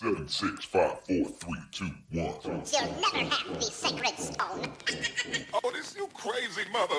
Seven, 6, 5, 4, 3, 2, 1. You'll never have the sacred stone. Oh, this you crazy mother.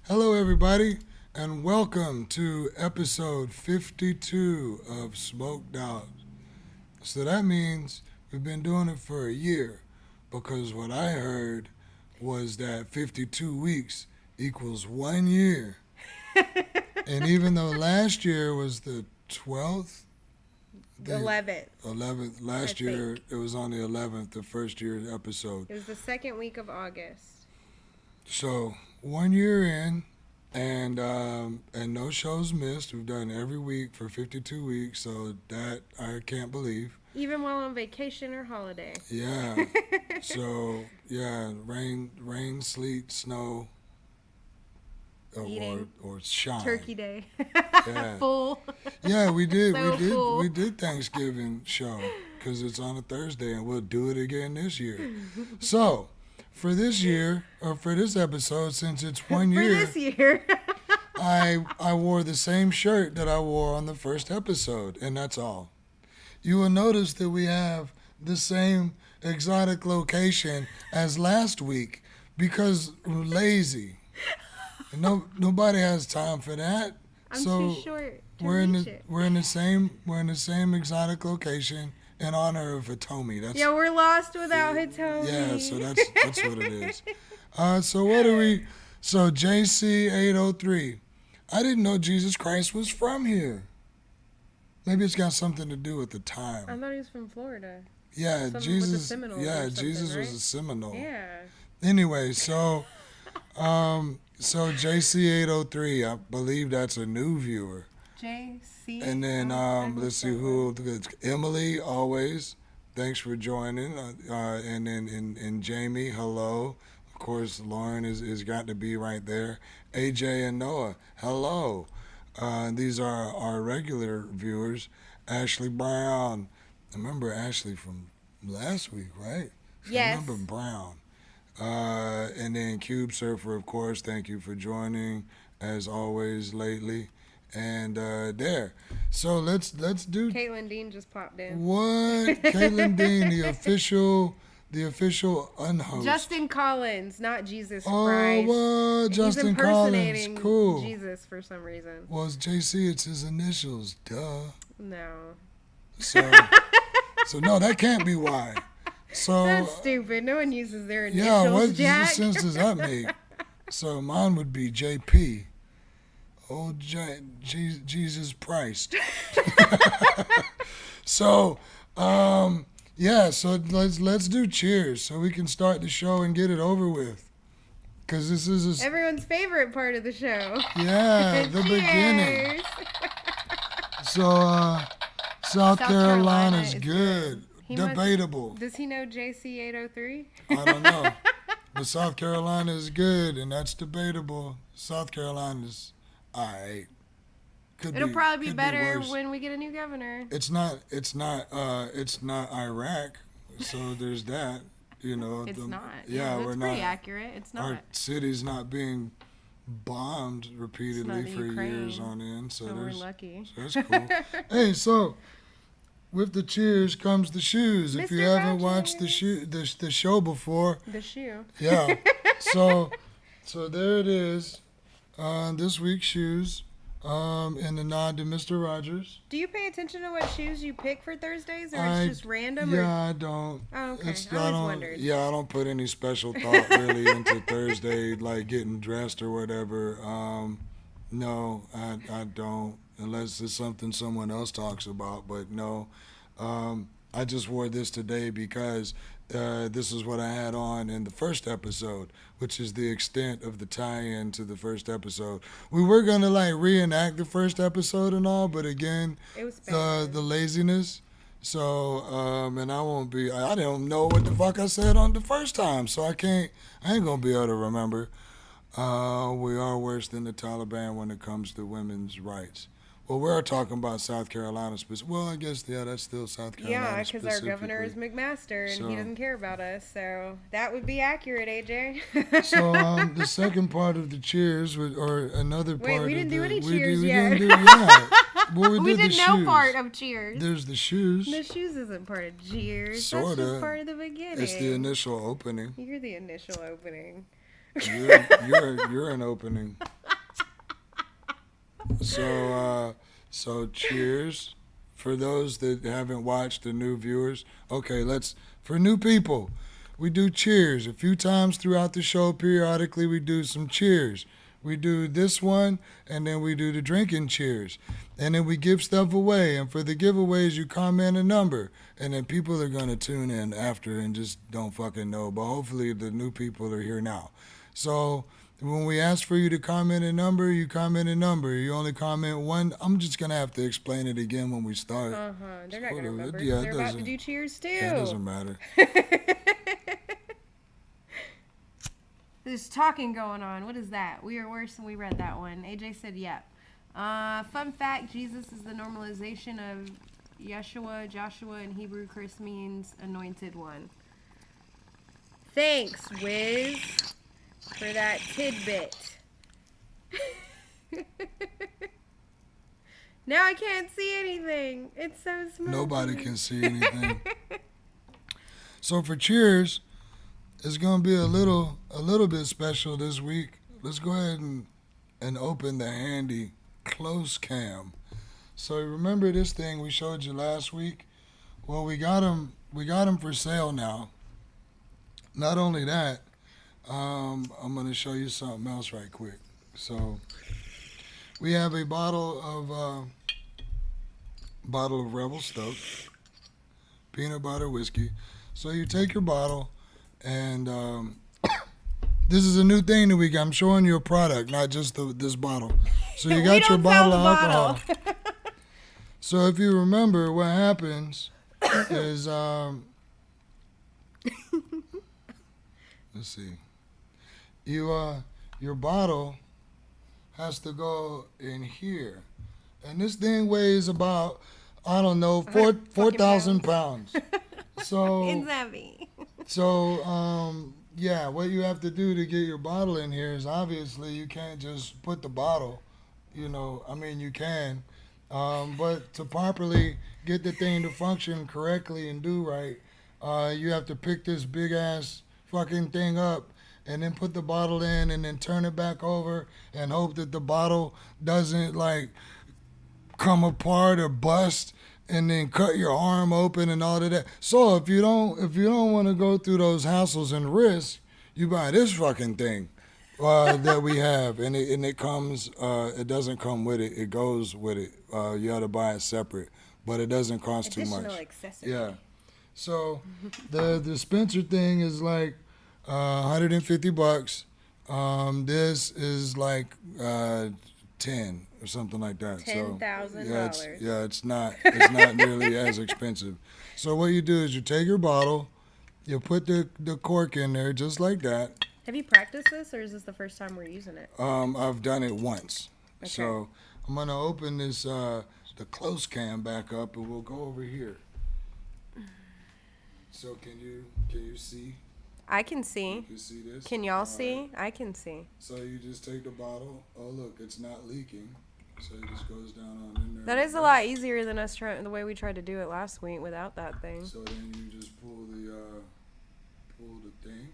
Hello, everybody, and welcome to episode 52 of Smoked Out. So that means we've been doing it for a year, because what I heard was that 52 weeks equals 1 year. And even though last year was the 12th? The 11th. 11th. Last year, it was on the 11th, the first year episode. It was the second week of August. So 1 year in, and no shows missed. We've done every week for 52 weeks, so that I can't believe. Even while on vacation or holiday. Yeah. So yeah, rain, sleet, snow, or shine. Turkey Day. Yeah. Full. Yeah, we did. So We did Thanksgiving show because it's on a Thursday, and we'll do it again this year. So. For this year, or for this episode, since it's 1 year, For this year. I wore the same shirt that I wore on the first episode, and that's all. You will notice that we have the same exotic location as last week because we're lazy. Nobody has time for that. I'm too short to we're reach in the same exotic location. In honor of Hitomi. Yeah, we're lost without Hitomi. Yeah, so that's what it is. So what do we... So JC803. I didn't know Jesus Christ was from here. Maybe it's got something to do with the time. I thought he was from Florida. Yeah, Something Jesus... with the Seminoles or Jesus something, was right? a Seminole. Yeah. Anyway, so JC803, I believe that's a new viewer. JC. And then let's see who. Emily, always. Thanks for joining. And then and Jamie, hello. Of course, Lauren is got to be right there. AJ and Noah, hello. These are our regular viewers. Ashley Brown. I remember Ashley from last week, right? Yes. I remember Brown. And then Cube Surfer, of course. Thank you for joining as always lately. And there. So let's do. Caitlin Dean just popped in. What? Caitlin Dean, the official unhost. Justin Collins, not Jesus Oh, Christ. what? Justin Collins. Impersonating Cool. Jesus for some reason. Well, it's JC. It's his initials. Duh. No. So no, that can't be why. So That's stupid. No one uses their initials, yeah, what Jack. sense does that make? So mine would be JP. Jesus Christ. So Yeah, so let's do cheers so we can start the show and get it over with. Cause this is Everyone's favorite part of the show. yeah, the beginning. Cheers. So South Carolina's Carolina is good. He must- Debatable. Does he know JC 803? I don't know. But South Carolina is good, and that's debatable. South Carolina's all right. It'll probably be could better worse. when we get a new governor. It's not Iraq, so there's that. You know, It's not. Yeah, that's we're pretty not. accurate. It's not. Our city's not being bombed repeatedly the for years Ukraine. on end. So So we're there's lucky. so that's cool. Hey, so with the cheers comes the shoes. If you Mr. haven't watched the show before, The shoe. yeah. So there it is. This week's shoes. In the nod to Mr. Rogers. Do you pay attention to what shoes you pick for Thursdays, or I- it's just random? Yeah, Or... I don't. Oh, okay. It's, I always don't. wondered. Yeah, I don't put any special thought really into Thursday, like getting dressed or whatever. No, I don't, unless it's something someone else talks about. But no, I just wore this today because this is what I had on in the first episode, which is the extent of the tie-in to the first episode. We were gonna like reenact the first episode and all, but again, It was bad. the laziness. So, and I don't know what the fuck I said on the first time, so I ain't gonna be able to remember. We are worse than the Taliban when it comes to women's rights. Well, we're talking about South Carolina specific. Well, I guess, yeah, that's still South Carolina Yeah, because our governor is specifically. McMaster, and So- he doesn't care about us. So that would be accurate, AJ. So, the second part of the cheers, or another part Wait, of we didn't do the- any we cheers we yet. didn't do- yeah. Well, we we did did the no shoes. part of cheers. There's the shoes. The shoes isn't part of cheers. Sorta. That's just part of the beginning. It's the initial opening. You're the initial opening. You're an opening. So cheers for those that haven't watched, the new viewers. Okay, for new people, we do cheers a few times throughout the show. Periodically, we do some cheers. We do this one, and then we do the drinking cheers. And then we give stuff away. And for the giveaways, you comment a number. And then people are going to tune in after and just don't fucking know. But hopefully the new people are here now. So when we ask for you to comment a number, you comment a number. You only comment one. I'm just going to have to explain it again when we start. They're not going to remember. Yeah, it They're about to doesn't- do cheers too. It doesn't matter. There's talking going on. What is that? We are worse than we read that one. AJ said, yep. Fun fact, Jesus is the normalization of Yeshua. Joshua in Hebrew, Chris means anointed one. Thanks, Wiz, for that tidbit. Now I can't see anything. It's so small. Nobody can see anything. So for cheers, it's gonna be a little bit special this week. Let's go ahead and open the handy close cam. So remember this thing we showed you last week? Well, we got them for sale now. Not only that, I'm gonna show you something else right quick. So we have a bottle of Rebel Stoked peanut butter whiskey. So you take your bottle, and this is a new thing that we got. I'm showing you a product, not just this bottle. So you got your bottle of alcohol. So if you remember, what happens is, let's see, your bottle has to go in here, and this thing weighs about, I don't know, 4,000 pounds. So It's heavy. So, yeah, what you have to do to get your bottle in here is obviously you can't just put the bottle, I mean, you can, but to properly get the thing to function correctly and do right, you have to pick this big ass fucking thing up and then put the bottle in and then turn it back over and hope that the bottle doesn't like come apart or bust and then cut your arm open and all of that. So if you don't want to go through those hassles and risks, you buy this fucking thing that we have, and it comes. It doesn't come with it. It goes with it. You have to buy it separate. but it doesn't cost too Additional much. accessory. Yeah. So the dispenser thing is like $150. This is like 10 or something like that. $10,000. It's not nearly as expensive. So what you do is you take your bottle, you put the cork in there just like that. Have you practiced this, or is this the first time we're using it? I've done it once. Okay. So I'm gonna open this the close cam back up, and we'll go over here. So can you see? I can see. You see this? Can y'all All see? right. I can see. So you just take the bottle. Oh look, it's not leaking. So it just goes down on in there. That is a lot easier than us trying the way we tried to do it last week without that thing. So then you just pull the thing.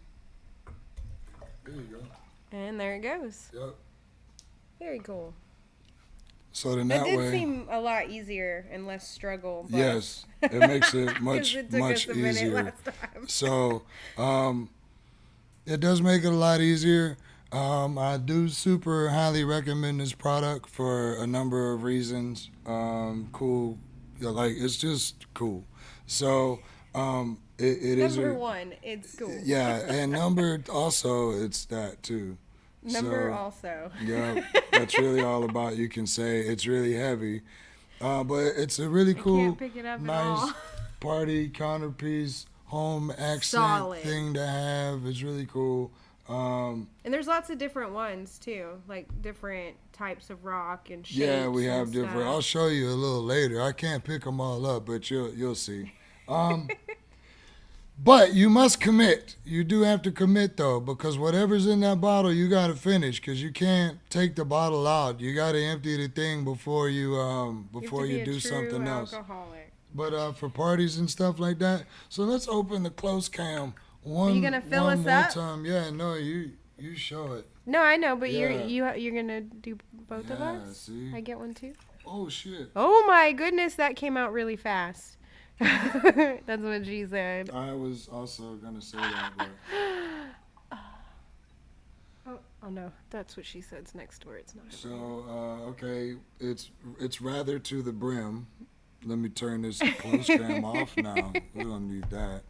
There you go. And there it goes. Yep. Very cool. So then That that did way, seem a lot easier and less struggle. But yes, it makes it 'cause much it took much us a minute easier. last time. So it does make it a lot easier. I do super highly recommend this product for a number of reasons. Cool, like it's just cool. So it is Number one, it's cool. yeah, and number also it's that too. Number So, also. yeah, that's really all about. You can say it's really heavy, but it's a really cool, pick it up at nice all. party counterpiece, home accent Solid. thing to have. It's really cool. And there's lots of different ones too, like different types of rock and shapes. Yeah, we and have different. stuff. I'll show you a little later. I can't pick them all up, but you'll see. But you must commit. You do have to commit though, because whatever's in that bottle, you got to finish. Because you can't take the bottle out. You got to empty the thing before you do something else. Alcoholic. But for parties and stuff like that. So let's open the close cam one. Are you gonna fill one us more up? time. Yeah, no, you show it. No, I know, but Yeah. you're gonna do both of Yeah, us. see? I get one too. Oh shit. Oh my goodness, that came out really fast. That's what she said. I was also gonna say that, but Oh no, that's what she said. It's next door. It's not. so okay, it's rather to the brim. Let me turn this close cam off now. We don't need that.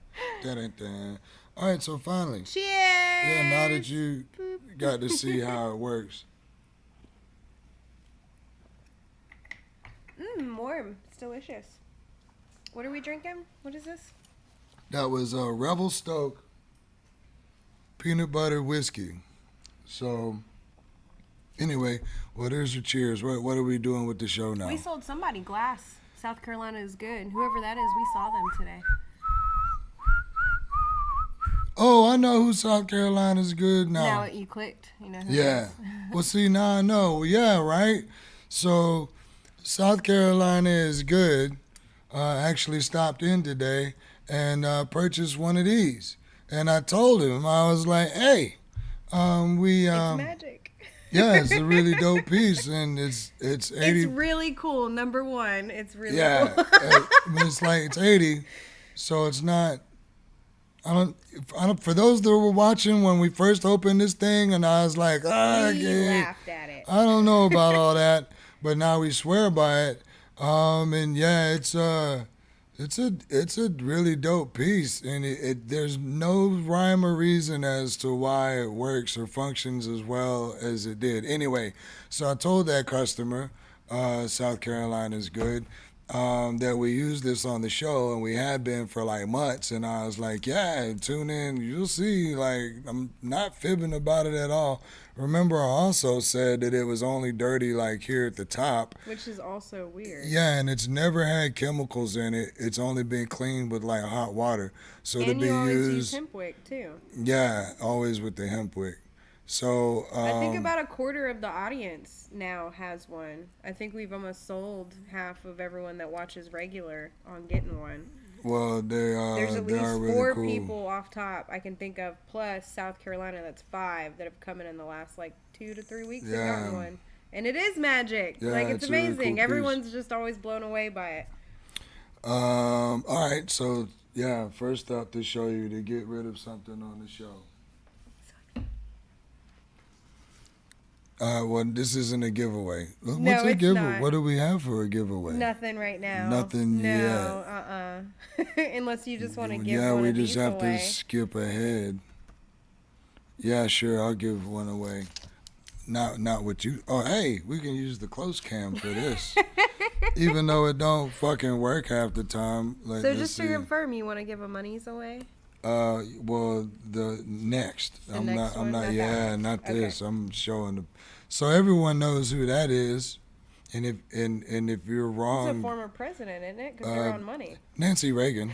That ain't that. All right, so finally, Cheers. yeah. Now that you got to see how it works. Warm. It's delicious. What are we drinking? What is this? That was a Rebel Stoke peanut butter whiskey. So anyway, well, there's your cheers. What are we doing with the show now? We sold somebody glass. South Carolina is good. Whoever that is, we saw them today. Oh, I know who South Carolina's good now. Now you clicked. You know who Yeah. it is. Well, see, now I know. Yeah, right? So, South Carolina is good. Actually stopped in today and purchased one of these. And I told him, I was like, hey, we... It's magic. yeah, it's a really dope piece. And it's 80... It's really cool. Number one, it's really yeah. cool. It's like, it's 80. So it's not... I don't. For those that were watching when we first opened this thing, and I was like, We okay, laughed at it. I don't know about all that, but now we swear by it. And yeah, it's a really dope piece, and there's no rhyme or reason as to why it works or functions as well as it did. Anyway, so I told that customer, South Carolina's good. That we use this on the show, and we had been for like months, and I was like, yeah, tune in, you'll see, like, I'm not fibbing about it at all. Remember, I also said that it was only dirty like here at the top. Which is also weird. Yeah, and it's never had chemicals in it. It's only been cleaned with like hot water. So to And be you always use used, hemp wick too. yeah, always with the hemp wick. So I think about a quarter of the audience now has one. I think we've almost sold half of everyone that watches regular on getting one. well, There's at they least are really 4 cool. people off top I can think of, plus South Carolina, that's 5 that have come in the last like 2 to 3 weeks and Yeah. gotten one. And it is magic. Yeah, like it's it's a really amazing. cool piece. Everyone's just always blown away by it. All right, so yeah, first up to show you to get rid of something on the show. Well, this isn't a giveaway. No, What's a it's giveaway? not. What do we have for a giveaway? Nothing right now. Nothing yet. No, Unless you just want to give Yeah, one we of just these have away. to skip ahead. Yeah, sure, I'll give one away. Not what you. Oh, hey, we can use the close cam for this, even though it don't fucking work half the time. Like, So just to confirm, you want to give a monies away? Well, the next. I'm next one? not. Not that Yeah, one. not Okay. this. I'm showing the. So everyone knows who that is, and if you're It's wrong, a former president, isn't it? Because they're on money. Nancy Reagan.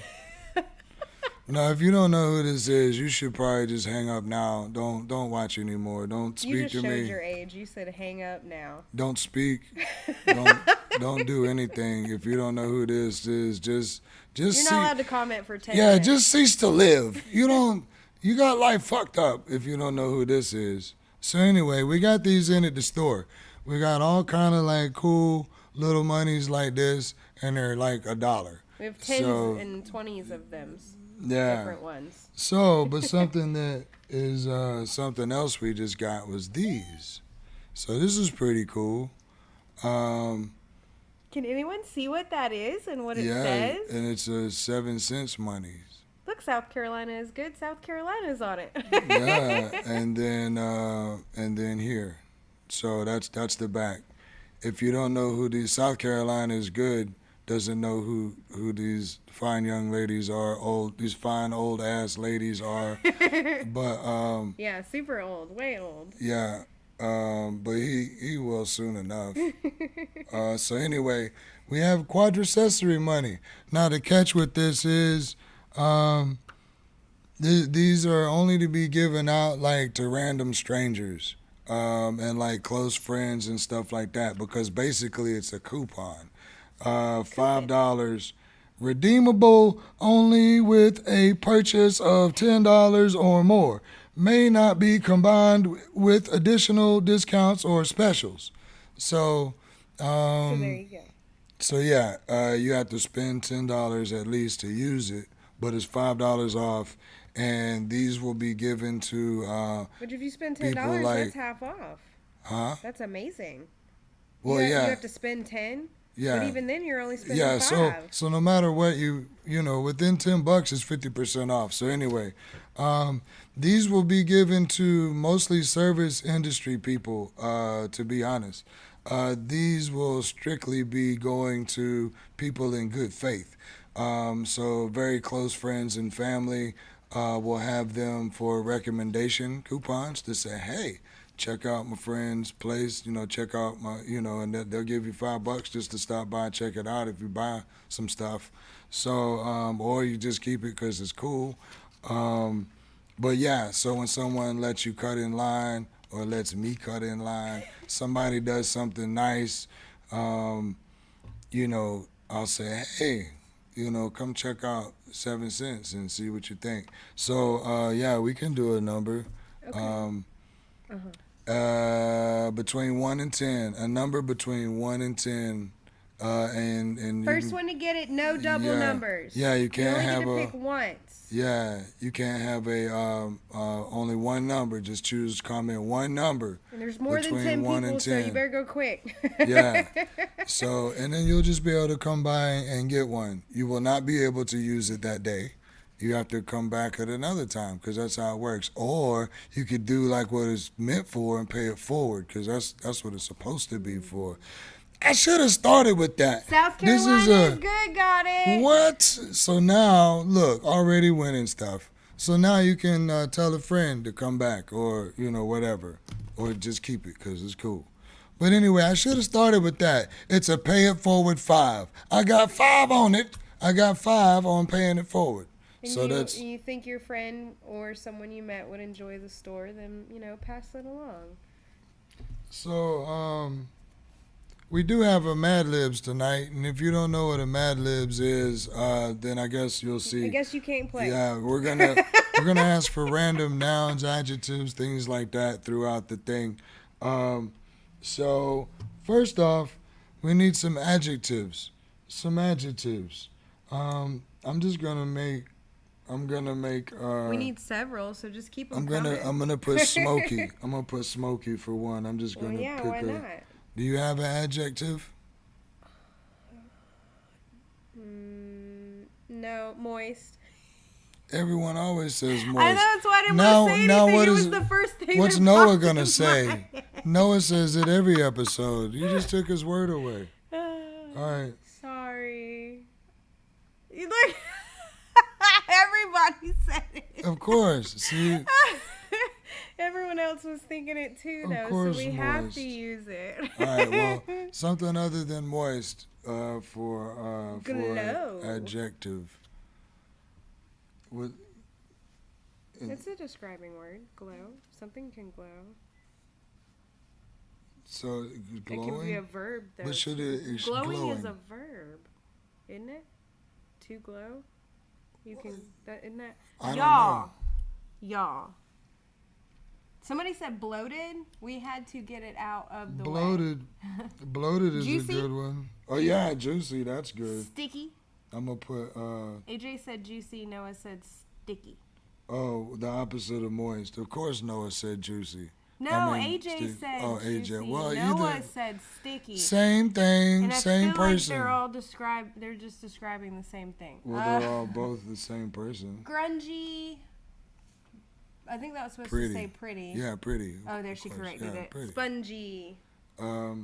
No, if you don't know who this is, you should probably just hang up now. Don't watch anymore. Don't You speak just to showed me. your age. You said hang up now. Don't speak. don't do anything. If you don't know who this is, just You're see. not allowed to comment for 10 Yeah, minutes. just cease to live. You got life fucked up if you don't know who this is. So anyway, we got these in at the store. We got all kind of like cool little monies like this, and they're like $1. We have 10s So, and 20s of them. yeah. Different ones. So, but something that is something else we just got was these. So this is pretty cool. Can anyone see what that is and what it Yeah, says? and it's a 7-cent monies. Look, South Carolina is good. South Carolina's on it. Yeah, and then here. So that's the back. If you don't know who these South Carolina is good, doesn't know who these fine young ladies are, these fine old ass ladies are. But Yeah, super old. Way old. yeah. But he will soon enough. So anyway, we have quadricessory money. Now the catch with this is these are only to be given out like to random strangers and like close friends and stuff like that, because basically it's a coupon. $5, redeemable only with a purchase of $10 or more. May not be combined with additional discounts or specials. So, So there you go. so yeah, you have to spend $10 at least to use it, but it's $5 off, and these will be given to But if you spend $10, people like- that's half off. huh? That's amazing. Well, you yeah, have to spend 10. yeah. But even then, you're only spending Yeah, 5. so no matter what you know, within $10 is 50% off. So anyway, these will be given to mostly service industry people, to be honest. These will strictly be going to people in good faith. So very close friends and family will have them for recommendation coupons to say, hey, check out my friend's place, check out my, and they'll give you $5 just to stop by and check it out if you buy some stuff. So, or you just keep it because it's cool. But yeah, so when someone lets you cut in line or lets me cut in line, somebody does something nice, I'll say, hey, come check out 7 cents and see what you think. So, yeah, we can do a number. Okay. Between 1 and 10, a number between 1 and 10, and First one to get it, no double yeah. numbers. Yeah, you can't only have get to a. pick once. Yeah, you can't have a only one number. Just choose comment one number. And there's more than between 10 1 people, and so you 10. better go quick. Yeah. So, and then you'll just be able to come by and get one. You will not be able to use it that day. You have to come back at another time because that's how it works. Or you could do like what it's meant for and pay it forward because that's what it's supposed to be for. I should have started with that. South This Carolina is is good, got it. What? So now, look, already winning stuff. So now you can tell a friend to come back or, whatever. Or just keep it because it's cool. But anyway, I should have started with that. It's a pay it forward 5. I got 5 on it. I got 5 on paying it forward. And So that's you think your friend or someone you met would enjoy the store, then, pass it along. so. We do have a MadLibs tonight, and if you don't know what a MadLibs is, then I guess you'll see. I guess you can't play. Yeah, we're gonna ask for random nouns, adjectives, things like that throughout the thing. So first off, we need some adjectives. I'm just gonna make I'm gonna make. We need several, so just keep them I'm gonna put Smokey. I'm gonna put Smokey for one. I'm just gonna pick why a. not? Do you have an adjective? No, moist. Everyone always says moist. I know, that's why I didn't want to say anything. What It is was the first thing what's that Noah popped gonna in say? my head. Noah says it every episode. You just took his word away. All right. Sorry. You look. Everybody said it. Of course. See. Everyone else was thinking it too, Of though, course, so we have moist. to use it. All right. Well, something other than moist for Glow. adjective. What? It's a describing word. Glow. Something can glow. So glowing. It can be a verb, though. But should it? It's Glowing is glowing. a verb, isn't it? To glow. You can. Isn't that? I don't Y'all. Y'all. Somebody said bloated. We had to get it out of the Bloated. Bloated is Juicy? a good one. Oh yeah, juicy. That's good. Sticky. I'm gonna put. AJ said juicy. Noah said sticky. Oh, the opposite of moist. Of course, Noah said juicy. No, I mean, AJ said oh, juicy. AJ. Well, Noah either said sticky. same thing, And I same feel person. like they're all they're just describing the same thing. Well, they're all both the same person. Grungy. I think that was supposed Pretty. to say pretty. Yeah, pretty. Oh, there of she course. corrected Yeah, it. pretty. Spongy. I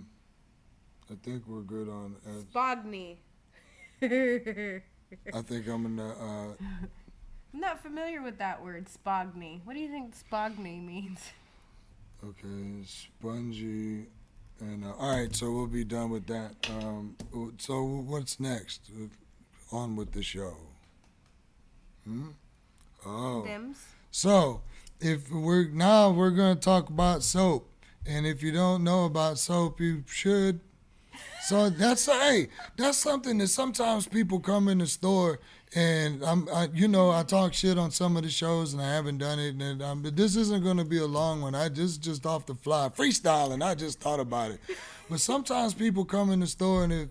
think we're good on. Spogny. I think I'm gonna. I'm not familiar with that word, spogny. What do you think spogny means? Okay, spongy, and all right. So we'll be done with that. So what's next? On with the show. Oh. Dims. So if we're gonna talk about soap, and if you don't know about soap, you should. So that's something that sometimes people come in the store and I talk shit on some of the shows and I haven't done it, and this isn't gonna be a long one. I just off the fly freestyling. I just thought about it. But sometimes people come in the store and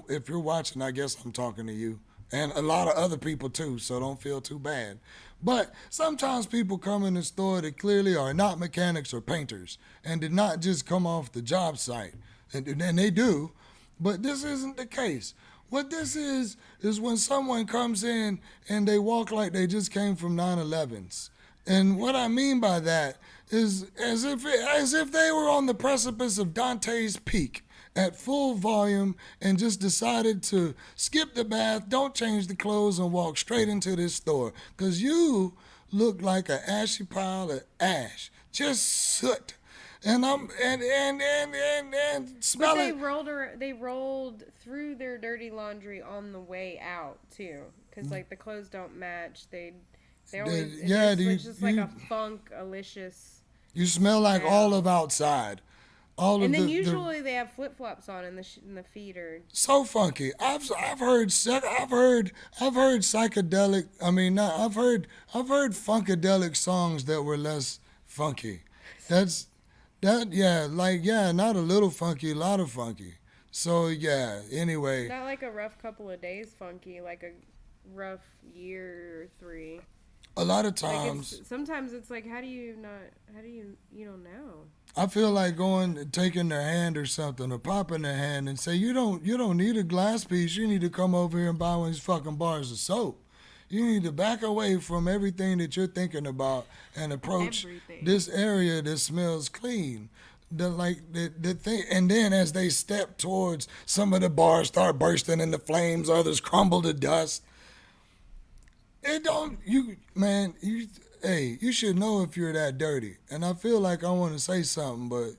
if you're watching, I guess I'm talking to you. And a lot of other people too, so don't feel too bad. But sometimes people come in the store that clearly are not mechanics or painters and did not just come off the job site. And they do, but this isn't the case. What this is when someone comes in and they walk like they just came from 9/11s. And what I mean by that is as if they were on the precipice of Dante's Peak at full volume and just decided to skip the bath, don't change the clothes, and walk straight into this store. Because you look like an ashy pile of ash. Just soot. And smell But it. they rolled through their dirty laundry on the way out too, because like the clothes don't match. They always it's just like a funkalicious. You smell like all of outside. And then usually they have flip flops on in the feet or. So funky. I've heard psychedelic. I mean, not. I've heard funkadelic songs that were less funky. Not a little funky, a lot of funky. So yeah. Anyway. Not like a rough couple of days funky, like a rough year or 3. A lot of times. Like sometimes it's like, how do you don't know? I feel like taking their hand or something, or popping their hand and say, you don't need a glass piece. You need to come over here and buy one of these fucking bars of soap. You need to back away from everything that you're thinking about and approach this area that smells clean. The thing, and then as they step towards, some of the bars start bursting into flames, others crumble to dust. You should know if you're that dirty. And I feel like I want to say something, but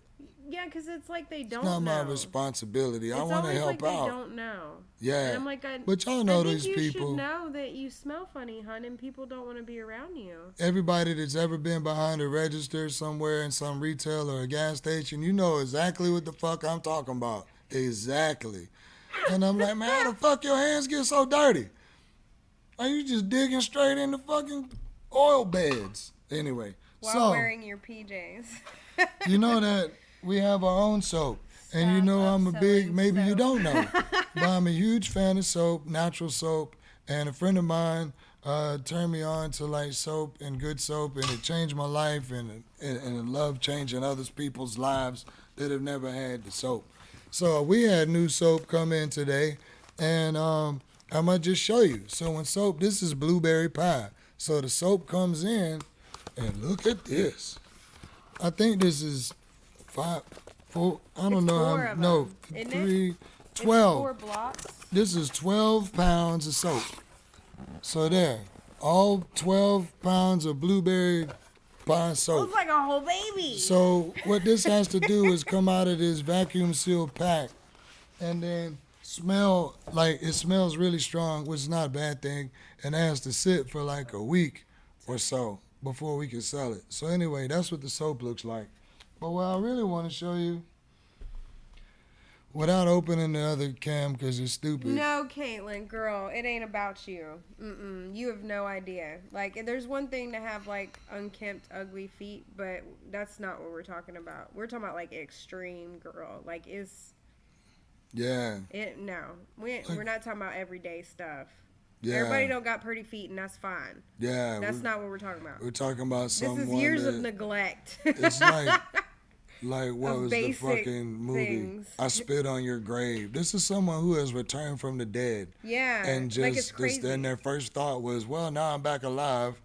yeah, because it's like they don't it's not know. my responsibility. I It's want to always help like out. They don't know. Yeah. And I'm like, but y'all know I think these you people. should know that you smell funny, hon, and people don't want to be around you. Everybody that's ever been behind a register somewhere in some retail or a gas station, you know exactly what the fuck I'm talking about. Exactly. And I'm like, man, how the fuck your hands get so dirty? Are you just digging straight into fucking oil beds? Anyway. While wearing your PJs. You know that we have our own soap. And you know I'm a big, maybe you don't know, but I'm a huge fan of soap, natural soap. And a friend of mine turned me on to like soap and good soap, and it changed my life, and I love changing other people's lives that have never had the soap. So we had new soap come in today, and I might just show you. So when soap, this is blueberry pie. So the soap comes in, and look at this. I think this is 5, 4. I don't It's know. four How, of no, them, isn't it? 3, It's 12. 4 blocks. This is 12 pounds of soap. So there, all 12 pounds of blueberry pie soap. Looks like a whole baby. So what this has to do is come out of this vacuum sealed pack and then smell like it smells really strong, which is not a bad thing, and it has to sit for like a week or so before we can sell it. So anyway, that's what the soap looks like. But what I really want to show you, without opening the other cam because it's stupid. No, Caitlin, girl, it ain't about you. You have no idea. Like, there's one thing to have, like, unkempt, ugly feet, but that's not what we're talking about. We're talking about, like, extreme, girl. Like, Yeah. no. We're not talking about everyday stuff. Yeah. Everybody don't got pretty feet, and that's fine. Yeah. That's not what we're talking about. We're talking about someone This is years that, of neglect. It's like what Of was the basic fucking movie? things. I Spit on Your Grave. This is someone who has returned from the dead. Yeah, And like it's crazy. then their first thought was, well, now I'm back alive.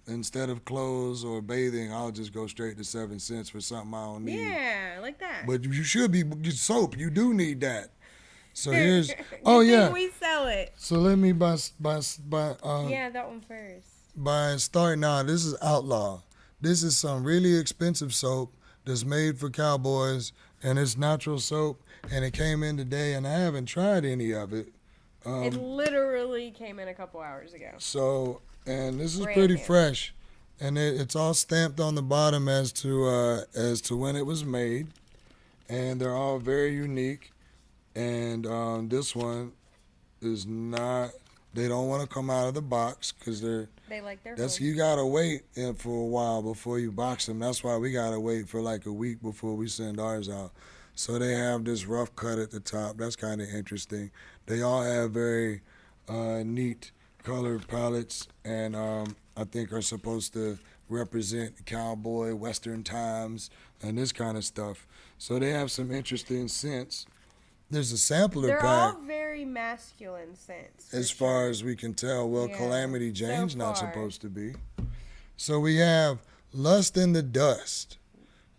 Instead of clothes or bathing, I'll just go straight to 7 cents for something I don't need. Yeah, like that. But you should be soap. You do need that. So here's Good thing we sell it. So let me by Yeah, that one first. by starting out. This is Outlaw. This is some really expensive soap that's made for cowboys, and it's natural soap, and it came in today, and I haven't tried any of it. It literally came in a couple hours ago. So, and this is Brand pretty new. fresh, and it's all stamped on the bottom as to when it was made, and they're all very unique. And this one is not. They don't want to come out of the box because They like their that's home. you gotta wait for a while before you box them. That's why we gotta wait for like a week before we send ours out. So they have this rough cut at the top. That's kind of interesting. They all have very neat color palettes, and I think are supposed to represent cowboy, Western times, and this kind of stuff. So they have some interesting scents. There's a sampler They're pack. all very masculine scents. As for far sure. as we can tell, well, Yeah, Calamity so Jane's not far. supposed to be. So we have Lust in the Dust.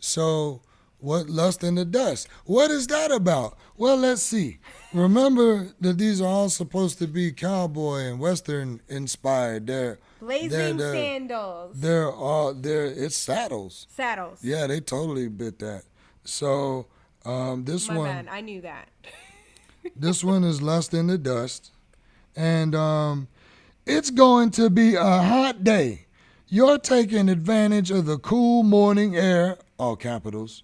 So what Lust in the Dust? What is that about? Well, let's see. Remember that these are all supposed to be cowboy and Western inspired. Blazing sandals. It's saddles. Saddles. Yeah, they totally bit that. So this My one. bad. I knew that. This one is Lust in the Dust. And it's going to be a hot day. You're taking advantage of the cool morning air, all capitals,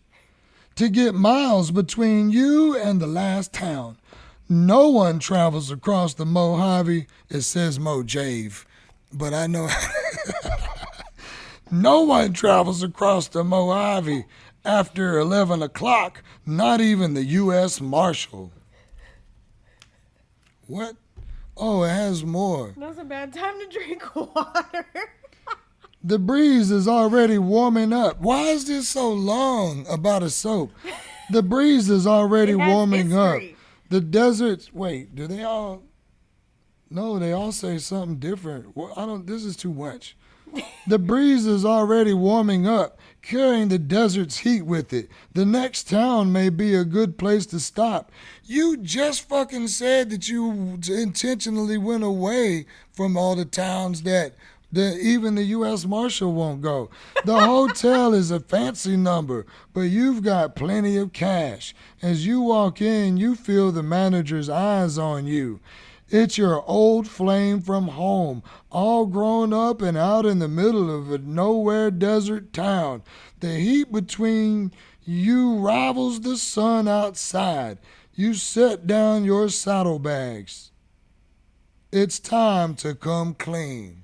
to get miles between you and the last town. No one travels across the Mojave. It says Mojave, but I know. No one travels across the Mojave after 11 o'clock, not even the U.S. Marshal. What? Oh, it has more. That's a bad time to drink water. The breeze is already warming up. Why is this so long about a soap? The breeze is already It has warming up. history. The deserts, wait, do they all? No, they all say something different. Well, this is too much. The breeze is already warming up, carrying the desert's heat with it. The next town may be a good place to stop. You just fucking said that you intentionally went away from all the towns that even the U.S. Marshal won't go. The hotel is a fancy number, but you've got plenty of cash. As you walk in, you feel the manager's eyes on you. It's your old flame from home, all grown up and out in the middle of a nowhere desert town. The heat between you rivals the sun outside. You set down your saddlebags. It's time to come clean.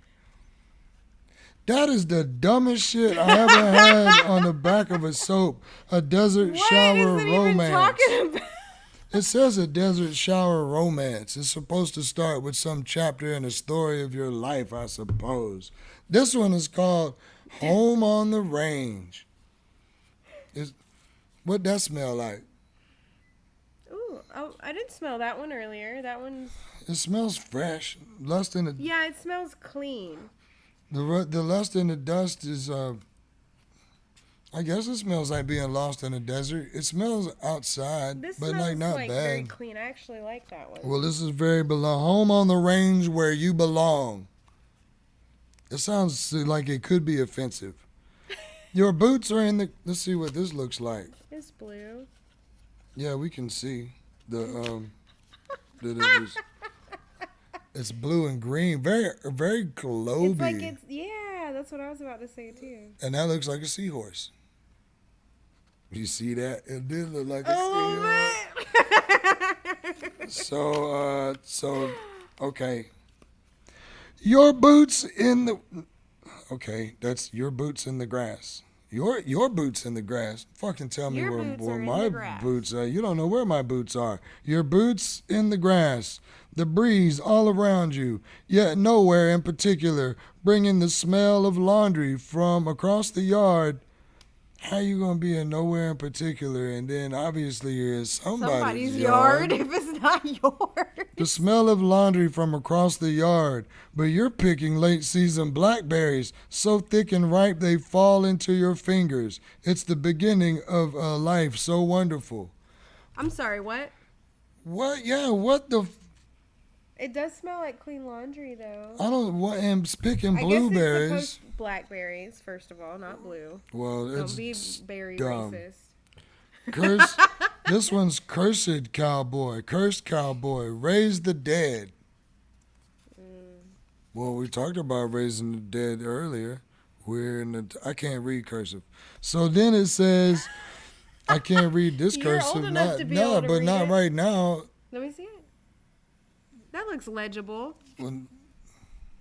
That is the dumbest shit I ever had on the back of a soap. A desert What shower is it romance. even talking about? It says a desert shower romance. It's supposed to start with some chapter in the story of your life, I suppose. This one is called Home on the Range. What that smell like? Ooh, oh, I didn't smell that one earlier. That one's... It smells fresh. Lust in the Yeah, it smells clean. the lust in the dust is I guess it smells like being lost in a desert. It smells outside, This but smells not like very bad. clean. I actually like that one. Well, this is very home on the range where you belong. It sounds like it could be offensive. Your boots are in the. Let's see what this looks like. It's blue. Yeah, we can see it's blue and green, very globy. It's like yeah, that's what I was about to say too. And that looks like a seahorse. You see that? It did look like a seahorse. So, okay. Your boots in the. Okay, that's your boots in the grass. Your boots in the grass. Fucking tell me where my boots are. You don't know where my boots are. Your boots in the grass. The breeze all around you, yet nowhere in particular, bringing the smell of laundry from across the yard. How you gonna be in nowhere in particular, and then obviously you're in somebody's yard if it's not yours. The smell of laundry from across the yard, but you're picking late season blackberries, so thick and ripe they fall into your fingers. It's the beginning of a life so wonderful. I'm sorry, what? What? Yeah, what the? It does smell like clean laundry, though. I don't want him picking I blueberries. guess it's supposed blackberries, first of all, not blue. Well, Don't it's be berry dumb. racist. This one's cursed cowboy. Cursed cowboy. Raise the dead. Well, we talked about raising the dead earlier. I can't read cursive. So then it says, I can't read this You're cursive. old enough to be able to but read not it. right now. Let me see it. That looks legible. When,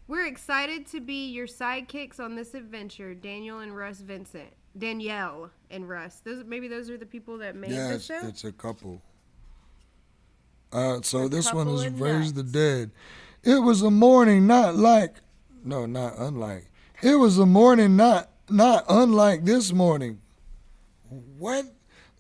We're excited to be your sidekicks on this adventure, Daniel and Russ Vincent. Danielle and Russ. Those are the people that made yeah, the show? it's a couple. So this one couple is of Raise the nuts. Dead. It was a morning not unlike. It was a morning not unlike this morning. What?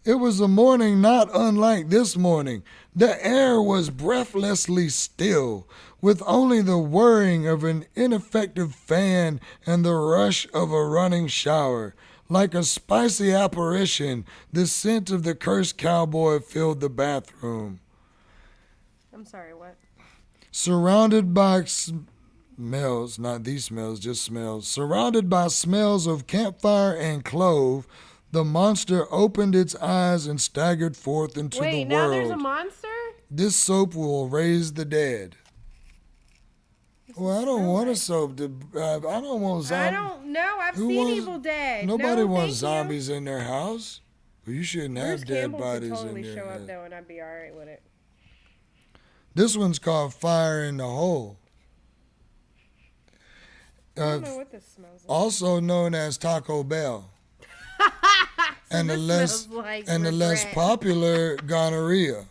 It was a morning not unlike this morning. The air was breathlessly still, with only the whirring of an ineffective fan and the rush of a running shower. Like a spicy apparition, the scent of the cursed cowboy filled the bathroom. I'm sorry, what? Surrounded by smells, not these smells, just smells. Surrounded by smells of campfire and clove, the monster opened its eyes and staggered forth into the world. Wait, now there's a monster? This soap will raise the dead. Well, I don't want a soap. I don't want zombies. I don't know. I've seen Evil Dead. Nobody No, wants thank you. zombies in their house. Well, you shouldn't Bruce have dead Campbell bodies could totally in there. show up though, and I'd be all right with it. This one's called Fire in the Hole. I don't know what this smells like. Also known as Taco Bell. And the less regret. popular gonorrhea.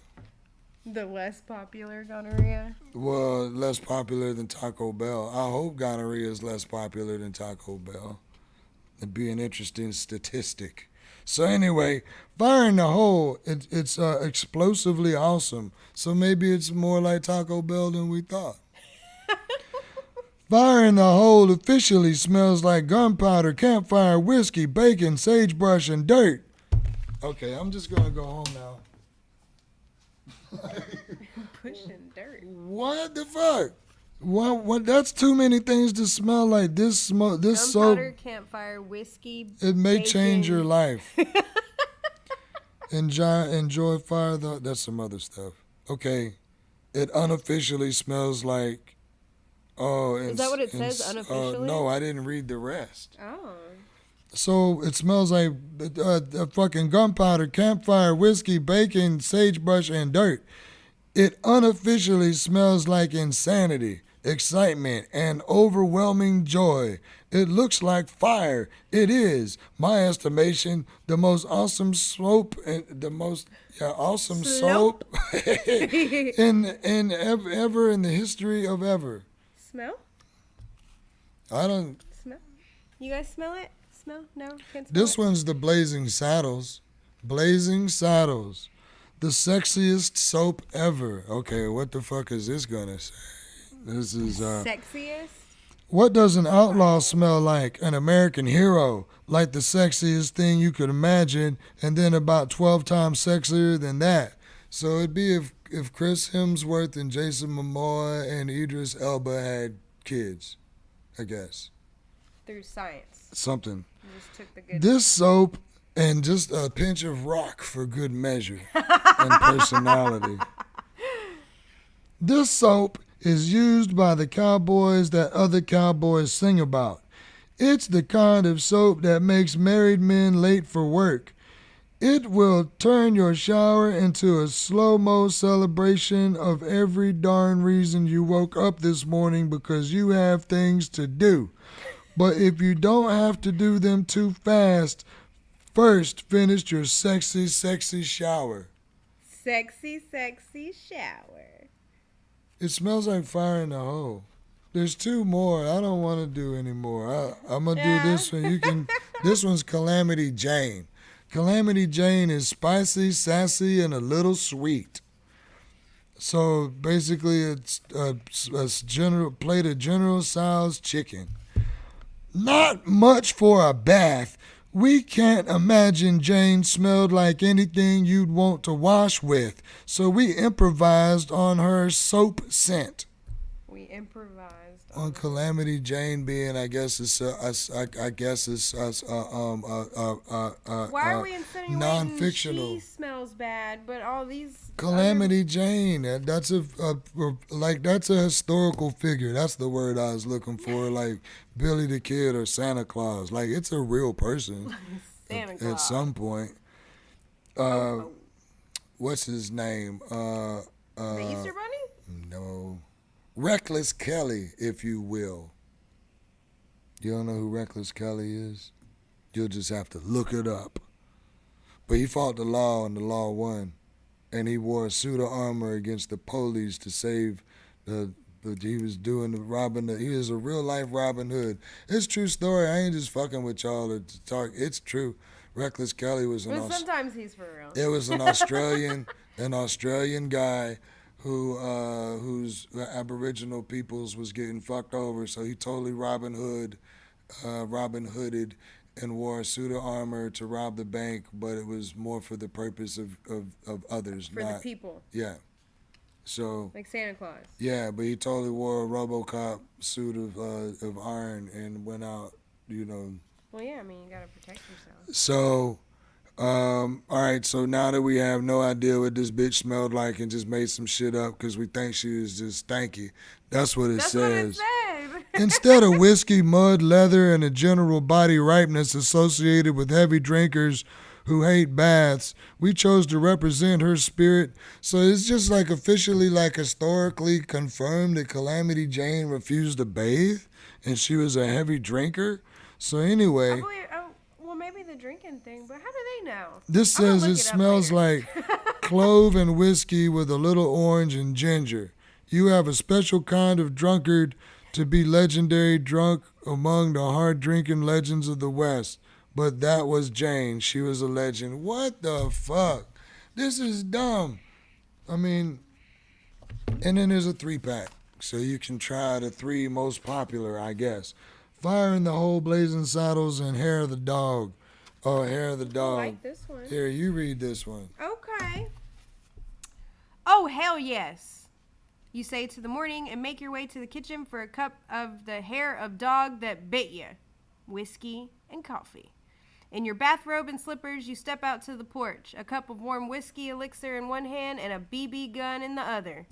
The less popular gonorrhea. Well, less popular than Taco Bell. I hope gonorrhea is less popular than Taco Bell. It'd be an interesting statistic. So anyway, Fire in the Hole, it's explosively awesome. So maybe it's more like Taco Bell than we thought. Fire in the Hole officially smells like gunpowder, campfire, whiskey, bacon, sagebrush, and dirt. Okay, I'm just going to go home now. Pushing dirt. What the fuck? What? That's too many things to smell like this. This soap. Gunpowder, campfire, whiskey. It may bacon. change your life. Enjoy fire though. That's some other stuff. Okay, it unofficially smells like. Oh, Is that what it says, unofficially? No, I didn't read the rest. Oh. So it smells like fucking gunpowder, campfire, whiskey, bacon, sagebrush, and dirt. It unofficially smells like insanity, excitement, and overwhelming joy. It looks like fire. It is, my estimation, the most awesome soap and the most awesome soap in ever in the history of ever. Smell? I don't. Smell? You guys smell it? Smell? No? Can't smell This it? one's the Blazing Saddles. Blazing Saddles. The sexiest soap ever. Okay, what the fuck is this gonna say? This is Sexiest? What does an outlaw smell like? An American hero, like the sexiest thing you could imagine, and then about 12 times sexier than that. So it'd be if Chris Hemsworth and Jason Momoa and Idris Elba had kids, I guess. Through science. Something. You just took the good. This soap and just a pinch of rock for good measure and personality. This soap is used by the cowboys that other cowboys sing about. It's the kind of soap that makes married men late for work. It will turn your shower into a slow-mo celebration of every darn reason you woke up this morning because you have things to do. But if you don't have to do them too fast, first finish your sexy, sexy shower. Sexy, sexy shower. It smells like fire in the hole. There's two more. I don't want to do any more. I'm going to do this one. You can. This one's Calamity Jane. Calamity Jane is spicy, sassy, and a little sweet. So basically it's a plate of General Tso's chicken. Not much for a bath. We can't imagine Jane smelled like anything you'd want to wash with, so we improvised on her soap scent. We improvised On Calamity Jane being, I guess it's Why are we insinuating non-fictional? she smells bad, but all these Calamity Jane. That's that's a historical figure. That's the word I was looking for. Like Billy the Kid or Santa Claus. Like it's a real person. Santa Claus. At some point. What's his name? The Easter Bunny? No. Reckless Kelly, if you will. You don't know who Reckless Kelly is? You'll just have to look it up. But he fought the law and the law won. And he wore a suit of armor against the police to save he was doing the Robin. He was a real life Robin Hood. It's a true story. I ain't just fucking with y'all to talk. It's true. Reckless Kelly was But sometimes he's for real. It was an Australian guy whose Aboriginal peoples was getting fucked over, so he totally Robin Hooded and wore a suit of armor to rob the bank, but it was more for the purpose of others. For the people. Yeah. So. Like Santa Claus. Yeah, but he totally wore a RoboCop suit of iron and went out, Well, yeah, I mean, you gotta protect yourself. So. All right, so now that we have no idea what this bitch smelled like and just made some shit up because we think she was just stanky, that's what it says. What it said. Instead of whiskey, mud, leather, and a general body ripeness associated with heavy drinkers who hate baths, we chose to represent her spirit. So it's just like officially, like historically confirmed that Calamity Jane refused to bathe and she was a heavy drinker. So anyway. Maybe the drinking thing, but how do they know? This says it smells like clove and whiskey with a little orange and ginger. You have a special kind of drunkard to be legendary drunk among the hard-drinking legends of the West. But that was Jane. She was a legend. What the fuck? This is dumb. I mean, and then there's a 3-pack. So you can try the 3 most popular, I guess. Fire in the Hole, Blazing Saddles, and Hair of the Dog. Oh, Hair of the Dog. I like this one. Here, you read this one. Okay. Oh, hell yes. You say to the morning and make your way to the kitchen for a cup of the hair of dog that bit you. Whiskey and coffee. In your bathrobe and slippers, you step out to the porch. A cup of warm whiskey elixir in one hand and a BB gun in the other.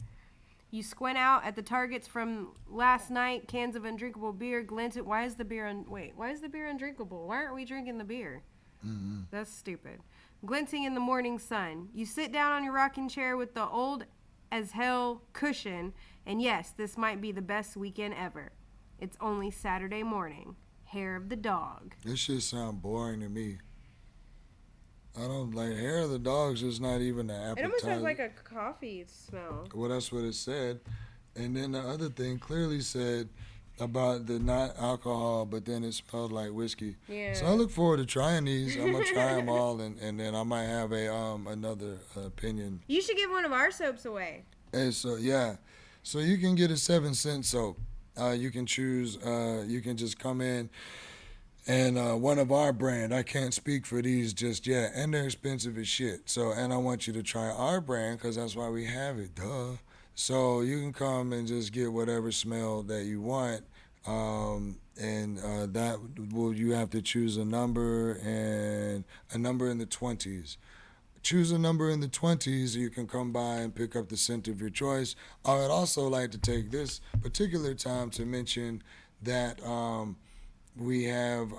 You squint out at the targets from last night. Cans of undrinkable beer glinted. Why is the beer undrinkable? Why aren't we drinking the beer? Mm-hmm. That's stupid. Glinting in the morning sun. You sit down on your rocking chair with the old as hell cushion. And yes, this might be the best weekend ever. It's only Saturday morning. hair of the dog. This shit sound boring to me. I don't like hair of the dogs. Is not even an appetizer. It almost has like a coffee smell. Well, that's what it said. And then the other thing clearly said about the not alcohol, but then it smelled like whiskey. Yeah. So I look forward to trying these. I'm gonna try them all, and then I might have a another opinion. You should give one of our soaps away. And so yeah, so you can get a 7-cent soap. You can choose. You can just come in. And one of our brand, I can't speak for these just yet, and they're expensive as shit. So, and I want you to try our brand because that's why we have it, duh. So you can come and just get whatever smell that you want, that will you have to choose a number and a number in the 20s. Choose a number in the 20s. You can come by and pick up the scent of your choice. I would also like to take this particular time to mention that. We have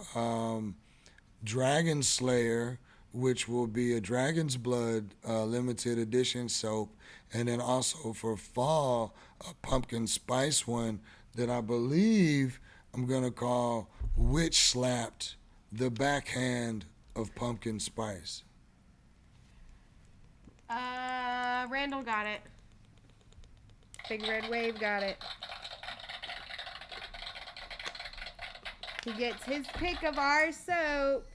Dragon Slayer, which will be a Dragon's Blood limited edition soap. And then also for fall, a pumpkin spice one that I believe I'm going to call Witch Slapped, the backhand of pumpkin spice. Randall got it. Big Red Wave got it. He gets his pick of our soap.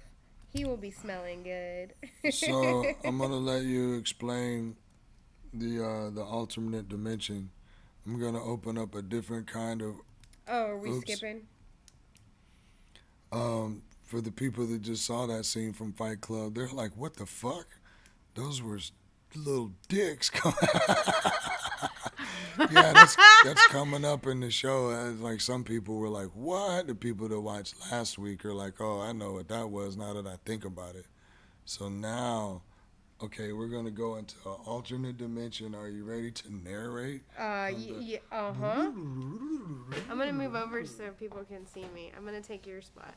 He will be smelling good. So I'm gonna let you explain the alternate dimension. I'm gonna open up a different kind of. Oh, are we skipping? For the people that just saw that scene from Fight Club, they're like, "What the fuck? Those were little dicks." Yeah, that's coming up in the show. Like some people were like, "What?" The people that watched last week are like, "Oh, I know what that was." Now that I think about it, so now, okay, we're gonna go into an alternate dimension. Are you ready to narrate? Yeah, I'm gonna move over so people can see me. I'm gonna take your spot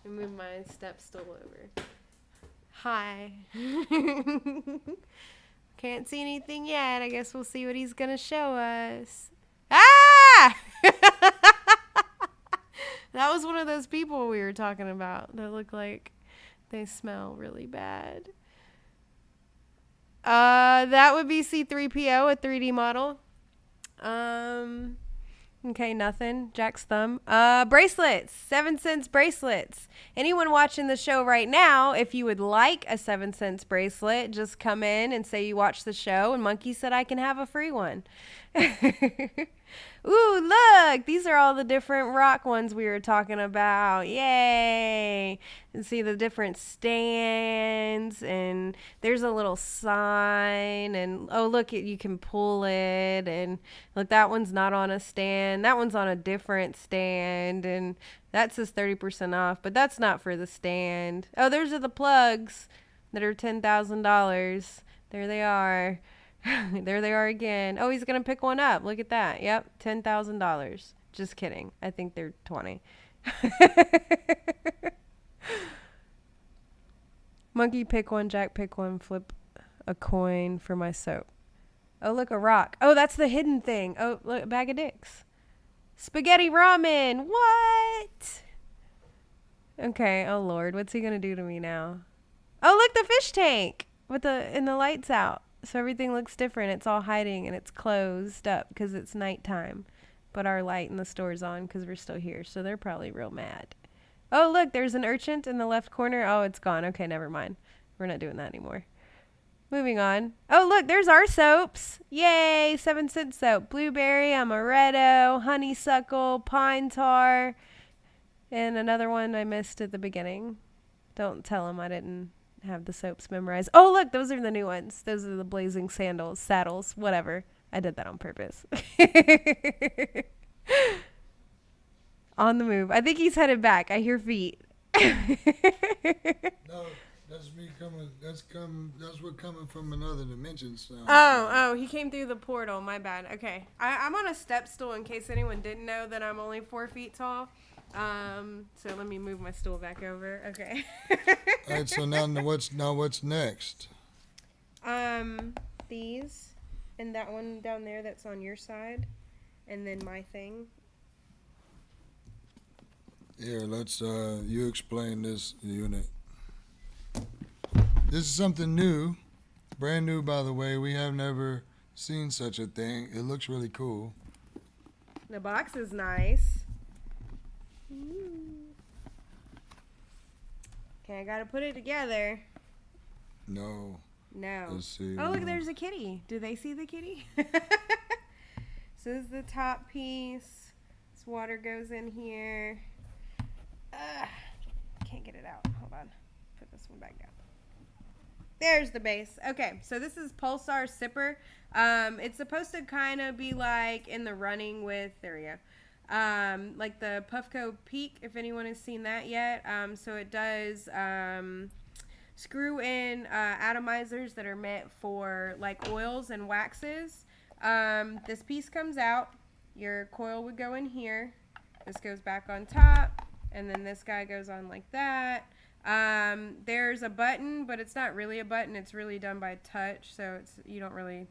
and move my step stool over. Hi. Can't see anything yet. I guess we'll see what he's gonna show us. Ah! That was one of those people we were talking about that look like they smell really bad. That would be C3PO, a 3D model. Okay, nothing. Jack's thumb. Bracelets. 7 cents bracelets. Anyone watching the show right now, if you would like a 7 cents bracelet, just come in and say you watched the show, and Munkee said I can have a free one. Ooh, look! These are all the different rock ones we were talking about. Yay! And see the different stands, and there's a little sign, and oh, look, you can pull it, and look, that one's not on a stand. That one's on a different stand, and that says 30% off, but that's not for the stand. Oh, those are the plugs that are $10,000. There they are. There they are again. Oh, he's going to pick one up. Look at that. Yep, $10,000. Just kidding. I think they're 20. Munkee, pick one. Jack, pick one. Flip a coin for my soap. Oh, look, a rock. Oh, that's the hidden thing. Oh, look, a bag of dicks. Spaghetti ramen. What? Okay. Oh, Lord. What's he going to do to me now? Oh, look, the fish tank and the lights out. So everything looks different. It's all hiding and it's closed up because it's nighttime. But our light in the store's on because we're still here. So they're probably real mad. Oh, look, there's an urchin in the left corner. Oh, it's gone. Okay, never mind. We're not doing that anymore. Moving on. Oh, look, there's our soaps. Yay, 7 cent soap. Blueberry, amaretto, honeysuckle, pine tar, and another one I missed at the beginning. Don't tell him I didn't have the soaps memorized. Oh, look, those are the new ones. Those are the blazing saddles, whatever. I did that on purpose. On the move. I think he's headed back. I hear feet. No, that's me coming. That's what coming from another dimension. So. Oh, he came through the portal. My bad. Okay. I'm on a step stool in case anyone didn't know that I'm only 4 feet tall. So let me move my stool back over. Okay. All right. So now what's next? These and that one down there that's on your side, and then my thing. Here, let's, you explain this unit. This is something new. Brand new, by the way. We have never seen such a thing. It looks really cool. The box is nice. Okay, I gotta put it together. No. No. Let's see. Oh, look, there's a kitty. Do they see the kitty? So this is the top piece. This water goes in here. Can't get it out. Hold on. Put this one back down. There's the base. Okay, so this is Pulsar Sipper. It's supposed to kind of be like in the running with, there we go, like the Puffco Peak, if anyone has seen that yet. So it does screw in atomizers that are meant for like oils and waxes. This piece comes out. Your coil would go in here. This goes back on top. And then this guy goes on like that. There's a button, but it's not really a button. It's really done by touch. So you don't really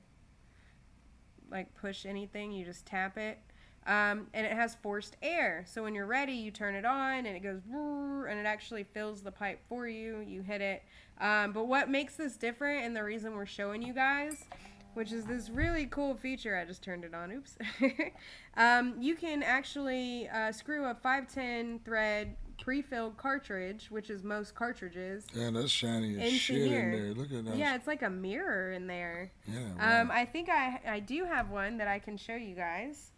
like push anything. You just tap it. And it has forced air. So when you're ready, you turn it on and it goes and it actually fills the pipe for you. You hit it. But what makes this different and the reason we're showing you guys, which is this really cool feature. I just turned it on. Oops. You can actually screw a 510 thread pre-filled cartridge, which is most cartridges. Yeah, that's shiny as into shit here. in there. Look at that. Yeah, it's like a mirror in there. Yeah. Wow. I think I do have one that I can show you guys.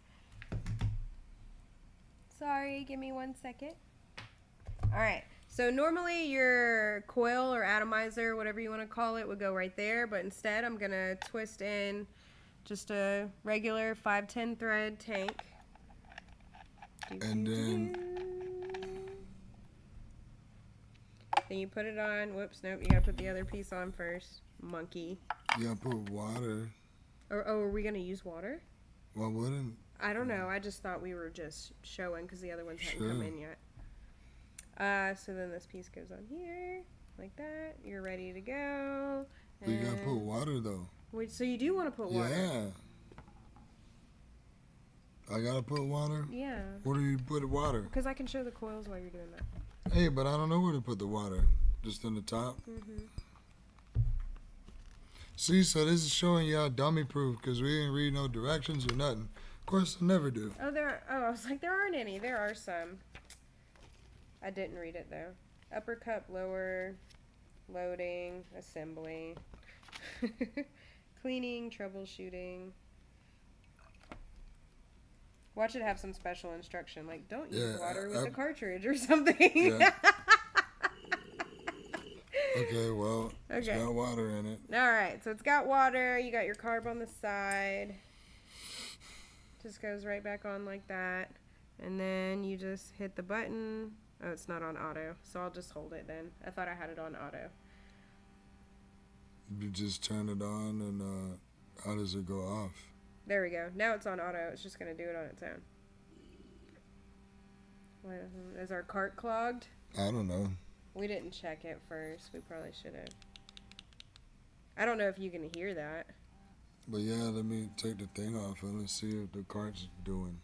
Sorry, give me 1 second. All right. So normally your coil or atomizer, whatever you want to call it, would go right there. But instead, I'm going to twist in just a regular 510 thread tank. And then you put it on. Whoops, nope. You got to put the other piece on first. Munkee. you gotta put water. Are we going to use water? Why wouldn't? I don't know. I just thought we were just showing because the other ones hadn't come in yet. So then this piece goes on here, like that. You're ready to go. But you gotta put water though. Wait, so you do want to put water? Yeah. I gotta put water? Yeah. Where do you put water? Because I can show the coils while you're doing that. Hey, but I don't know where to put the water. Just in the top? See, so this is showing y'all dummy proof because we didn't read no directions or nothing. Of course, I never do. Oh, I was like, there aren't any. There are some. I didn't read it though. Upper cup, lower, loading, assembly, cleaning, troubleshooting. Watch it have some special instruction, like don't use water with the cartridge or something. Yeah. Okay, well, it's got water in it. All right, so it's got water. You got your carb on the side. Just goes right back on like that. And then you just hit the button. Oh, it's not on auto, so I'll just hold it then. I thought I had it on auto. You just turn it on and how does it go off? There we go. Now it's on auto. It's just going to do it on its own. Is our cart clogged? I don't know. We didn't check it first. We probably should have. I don't know if you can hear that. But yeah, let me take the thing off and let's see if the cart's doing.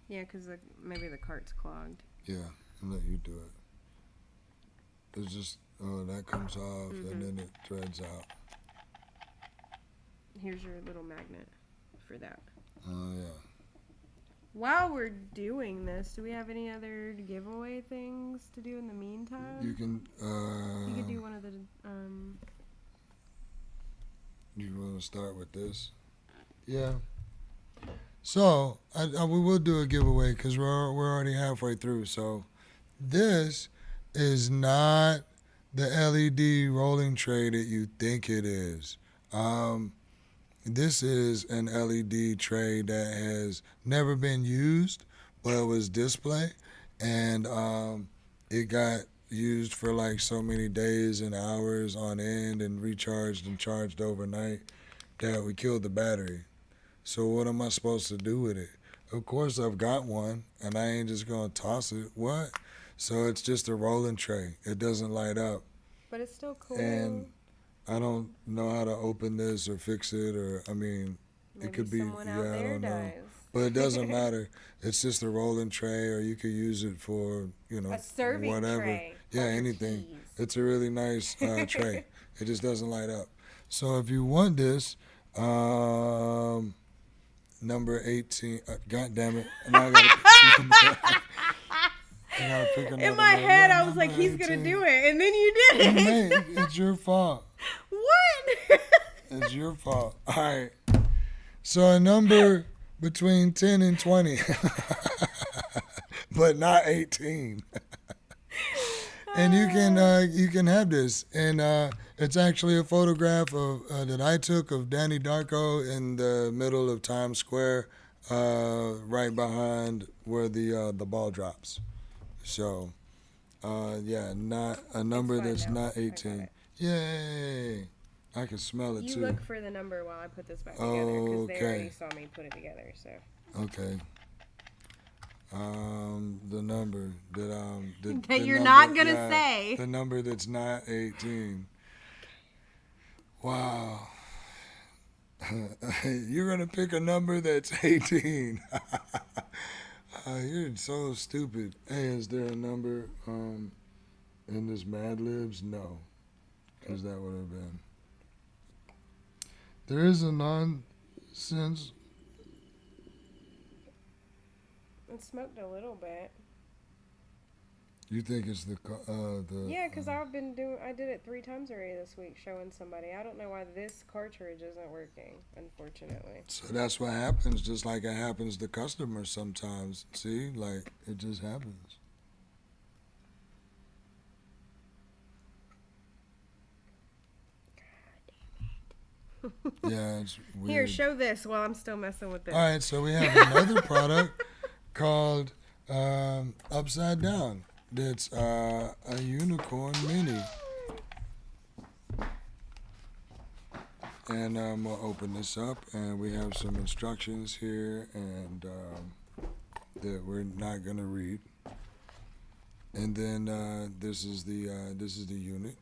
Yeah, because maybe the cart's clogged. Yeah, I'll let you do it. It's just, that comes off and then it threads out. Here's your little magnet for that. Oh, yeah. While we're doing this, do we have any other giveaway things to do in the meantime? You can, You could do one of the, You want to start with this? Yeah. So, we will do a giveaway because we're already halfway through. So, this is not the LED rolling tray that you think it is. This is an LED tray that has never been used, but it was display, and it got used for like so many days and hours on end and recharged and charged overnight that we killed the battery. So what am I supposed to do with it? Of course I've got one, and I ain't just gonna toss it. What? So it's just a rolling tray. It doesn't light up. but it's still cool. And I don't know how to open this or fix it, or I mean, Maybe it could be. someone out Yeah, I there don't know. does. But it doesn't matter. It's just a rolling tray, or you could use it for, A serving whatever. tray. Yeah, All your anything. keys. It's a really nice tray. It just doesn't light up. So if you want this, number 18. God damn it! And I gotta pick another. In my one. head, Yeah, I was like, number he's gonna 18. do it, and then you did it. Hey, it's your fault. What? It's your fault. All right. So a number between 10 and 20, but not 18. And you can have this, and it's actually a photograph of that I took of Dani Darko in the middle of Times Square, right behind where the ball drops. So, yeah, not a number fine that's now. not I got 18. it. Yay! I can smell it You too. look for the number while I put this back together, because they Okay. already saw me put it together. So Okay. The number that that you're not gonna say. the number that's not 18. Wow. You're gonna pick a number that's 18. You're so stupid. Hey, is there a number in this MadLibs? No, because that would have been. There is a nonsense. It smoked a little bit. You think it's the Yeah, because I did it 3 times already this week, showing somebody. I don't know why this cartridge isn't working, unfortunately. So that's what happens, just like it happens to customers sometimes. See, like it just happens. Yeah, it's weird. Here, show this while I'm still messing with this. All right, so we have another product called Upside Down. That's a unicorn mini. And we'll open this up, and we have some instructions here, and that we're not gonna read. And then this is the unit,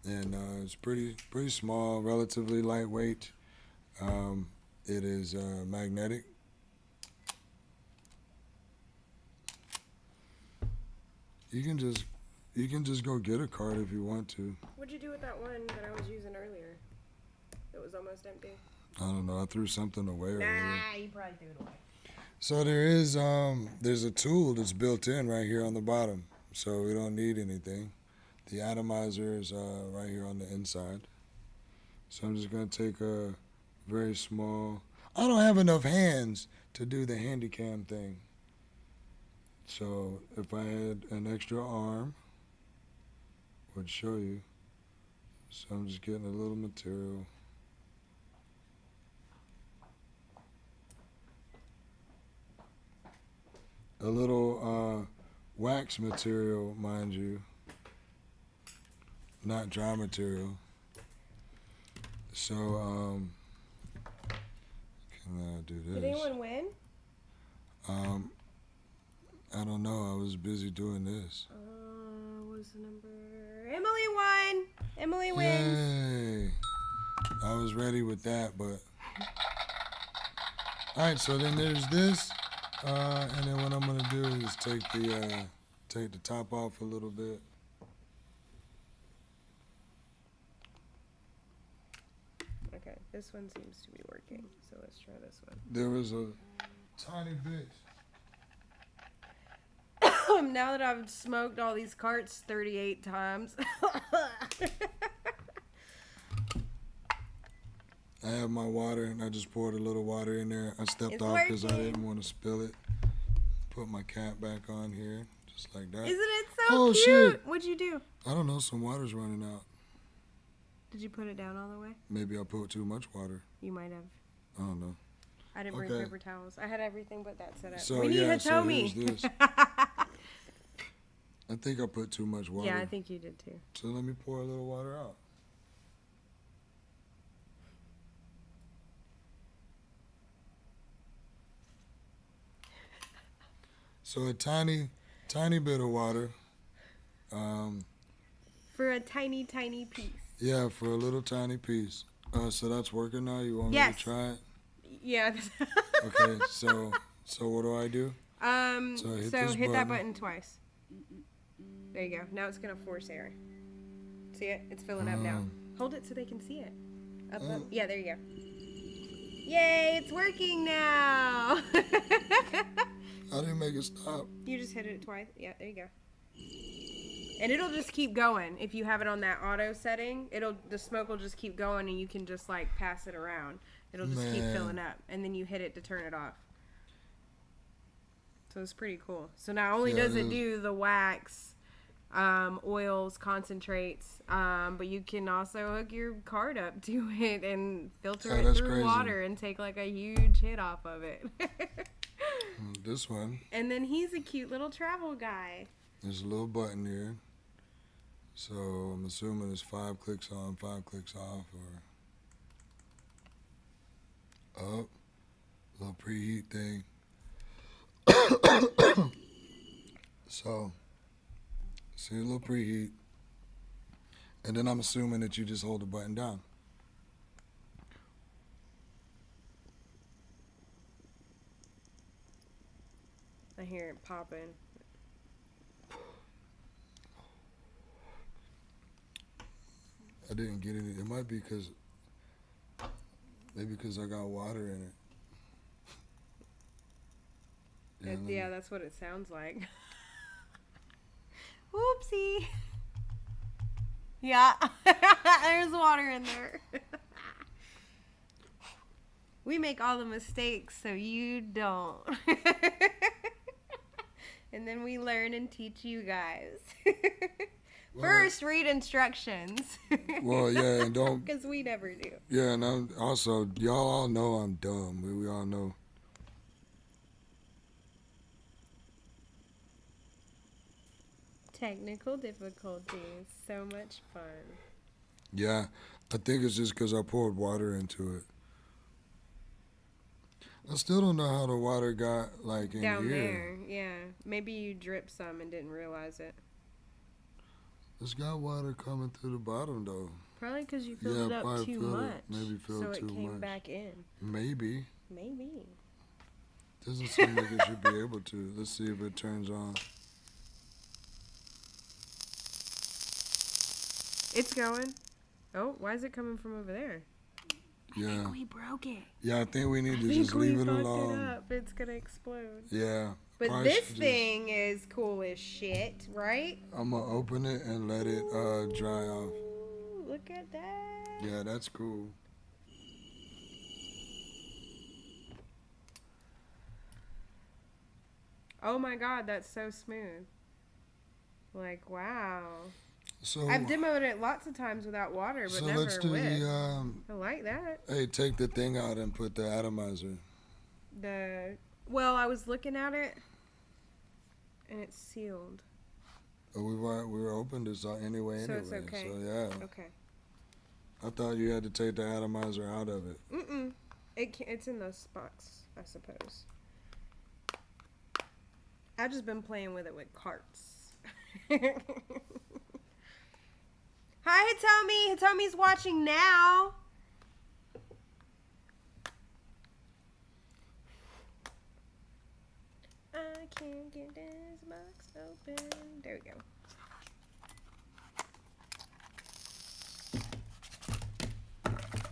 and it's pretty small, relatively lightweight. It is magnetic. You can just go get a card if you want to. What'd you do with that one that I was using earlier? It was almost empty. I don't know. I threw something away. Nah, you probably threw it away. So there's a tool that's built in right here on the bottom, so we don't need anything. The atomizer is right here on the inside. So I'm just gonna take a very small. I don't have enough hands to do the handy cam thing. So if I had an extra arm, would show you. So I'm just getting a little material. A little wax material, mind you, not dry material. So, can I do this? Did anyone win? I don't know. I was busy doing this. What was the number? Emily won. Emily wins. Yay! I was ready with that, but all right. So then there's this, and then what I'm gonna do is take the top off a little bit. Okay, this one seems to be working, so let's try this one. There was a tiny bit. Now that I've smoked all these carts 38 times. I have my water, and I just poured a little water in there. I stepped It's off because I working. didn't want to spill it. Put my cap back on here, just like that. Isn't it so Oh, cute? shit. What'd you do? I don't know, some water's running out. Did you put it down all the way? Maybe I put too much water. You might have. I don't know. I didn't bring Okay. paper towels. I had everything but that set up. So, we need yeah, so Hitomi. here's this. I think I put too much water. Yeah, I think you did too. So let me pour a little water out. So a tiny bit of water. For a tiny, tiny piece. Yeah, for a little tiny piece. So that's working now? You want me Yes. to try it? Yeah. Okay, so what do I do? So hit hit, this that button. button twice. There you go. Now it's gonna force air. See it? It's filling up now. Hold it so they can see it. Up, up. Yeah, there you go. Yay! It's working now. I didn't make it stop. You just hit it twice. Yeah, there you go. And it'll just keep going. If you have it on that auto setting, the smoke will just keep going, and you can just like pass it around. It'll just keep filling up, and then you hit it to turn it off. So it's pretty cool. So not only does it do the wax, oils, concentrates, but you can also hook your card up to it and filter it through water and take like a huge hit off of it. This one. And then he's a cute little travel guy. There's a little button here. So I'm assuming it's 5 clicks on, 5 clicks off, or up. Little preheat thing. So, see a little preheat. And then I'm assuming that you just hold the button down. I hear it popping. I didn't get it. It might be maybe because I got water in it. Yeah, that's what it sounds like. Whoopsie. Yeah, there's water in there. We make all the mistakes so you don't. And then we learn and teach you guys. First, read instructions. Well, yeah, and don't. Because we never do. Yeah, and also, y'all all know I'm dumb. We all know. Technical difficulties. So much fun. Yeah, I think it's just because I poured water into it. I still don't know how the water got, like, in down here. There, yeah. Maybe you dripped some and didn't realize it. It's got water coming through the bottom, though. Probably because you filled it up too much. Maybe filled so too much. So it came back in. Maybe. Doesn't seem like it should be able to. Let's see if it turns on. It's going. Oh, why is it coming from over there? Yeah. I think we broke it. Yeah, I think we need to just leave it alone. It up. It's going to explode. Yeah. But this thing is cool as shit, right? I'm going to open it and let it dry off. Ooh, look at that. Yeah, that's cool. Oh my God, that's so smooth. Like, wow. So I've demoed it lots of times without water, but never let's do with. I like that. Hey, take the thing out and put the atomizer. Well, I was looking at it, and it's sealed. Oh, we were open this anyway. So it's okay. So yeah. Okay. I thought you had to take the atomizer out of it. It's in this box, I suppose. I've just been playing with it with carts. Hi, Hitomi. Hitomi's watching now. I can't get this box open. There we go.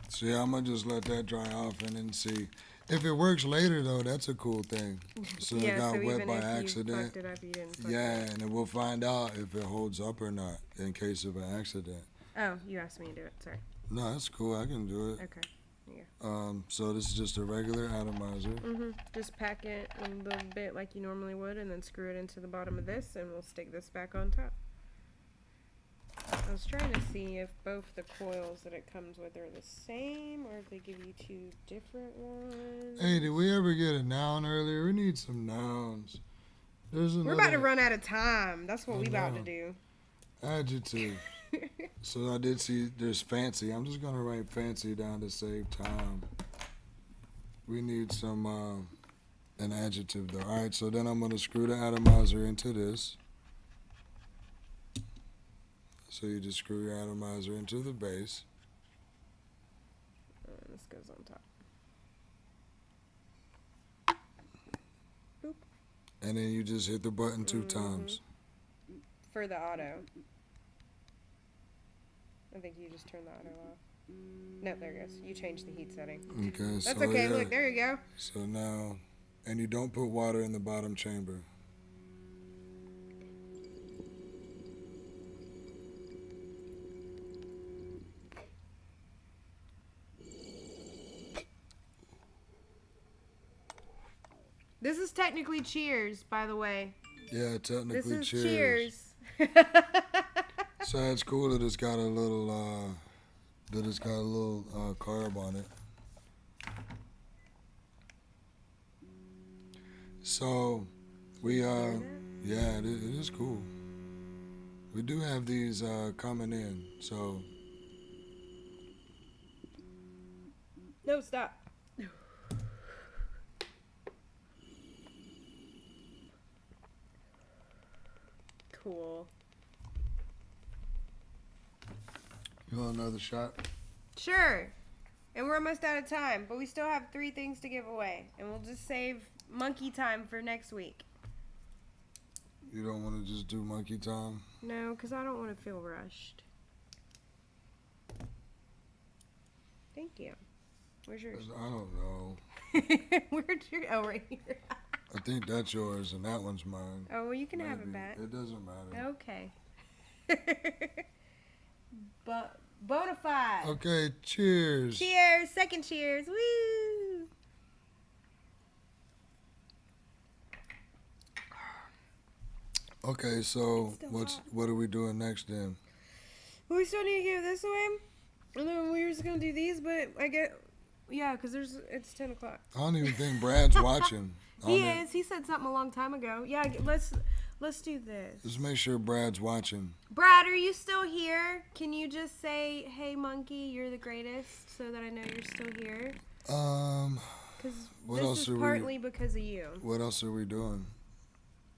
So yeah, I'm gonna just let that dry off and then see. If it works later though, that's a cool thing. So it got wet by accident. And then we'll find out if it holds up or not in case of an accident. Oh, you asked me to do it. Sorry. No, that's cool. I can do it. Okay. So this is just a regular atomizer. Just pack it a little bit like you normally would, and then screw it into the bottom of this, and we'll stick this back on top. I was trying to see if both the coils that it comes with are the same, or if they give you two different ones. Hey, did we ever get a noun earlier? We need some nouns. We're about to run out of time. That's what we about to do. Adjective. So I did see there's fancy. I'm just gonna write fancy down to save time. We need some an adjective though. All right, so then I'm gonna screw the atomizer into this. So you just screw your atomizer into the base. This goes on top. Boop. And then you just hit the button 2 times. For the auto. I think you just turned the auto off. No, there it goes. You changed the heat setting. Okay, That's so okay. yeah. Look, there you go. So now, and you don't put water in the bottom chamber. This is technically cheers, by the way. Yeah, technically This is cheers. cheers. So it's cool that it's got a little, carb on it. So we, yeah, it is cool. We do have these coming in, so. No, stop. Cool. You want another shot? Sure. And we're almost out of time, but we still have 3 things to give away. And we'll just save Munkee time for next week. You don't want to just do monkey time? No, because I don't want to feel rushed. Thank you. Where's yours? I don't know. Where's your? Oh, right here. I think that's yours and that one's mine. Oh, well, you can have Maybe. it back. It doesn't matter. Okay. But bonafide. Okay, cheers. Cheers. Second cheers. Woo. Okay, so It's still hot. what are we doing next then? We still need to give this away. And then we were just going to do these, but I get... Yeah, because it's 10 o'clock. I don't even think Brad's watching. He is. He said something a long time ago. Yeah, let's do this. Just make sure Brad's watching. Brad, are you still here? Can you just say, "Hey, Munkee, you're the greatest," so that I know you're still here? Because What this else is are we- partly because of you. What else are we doing?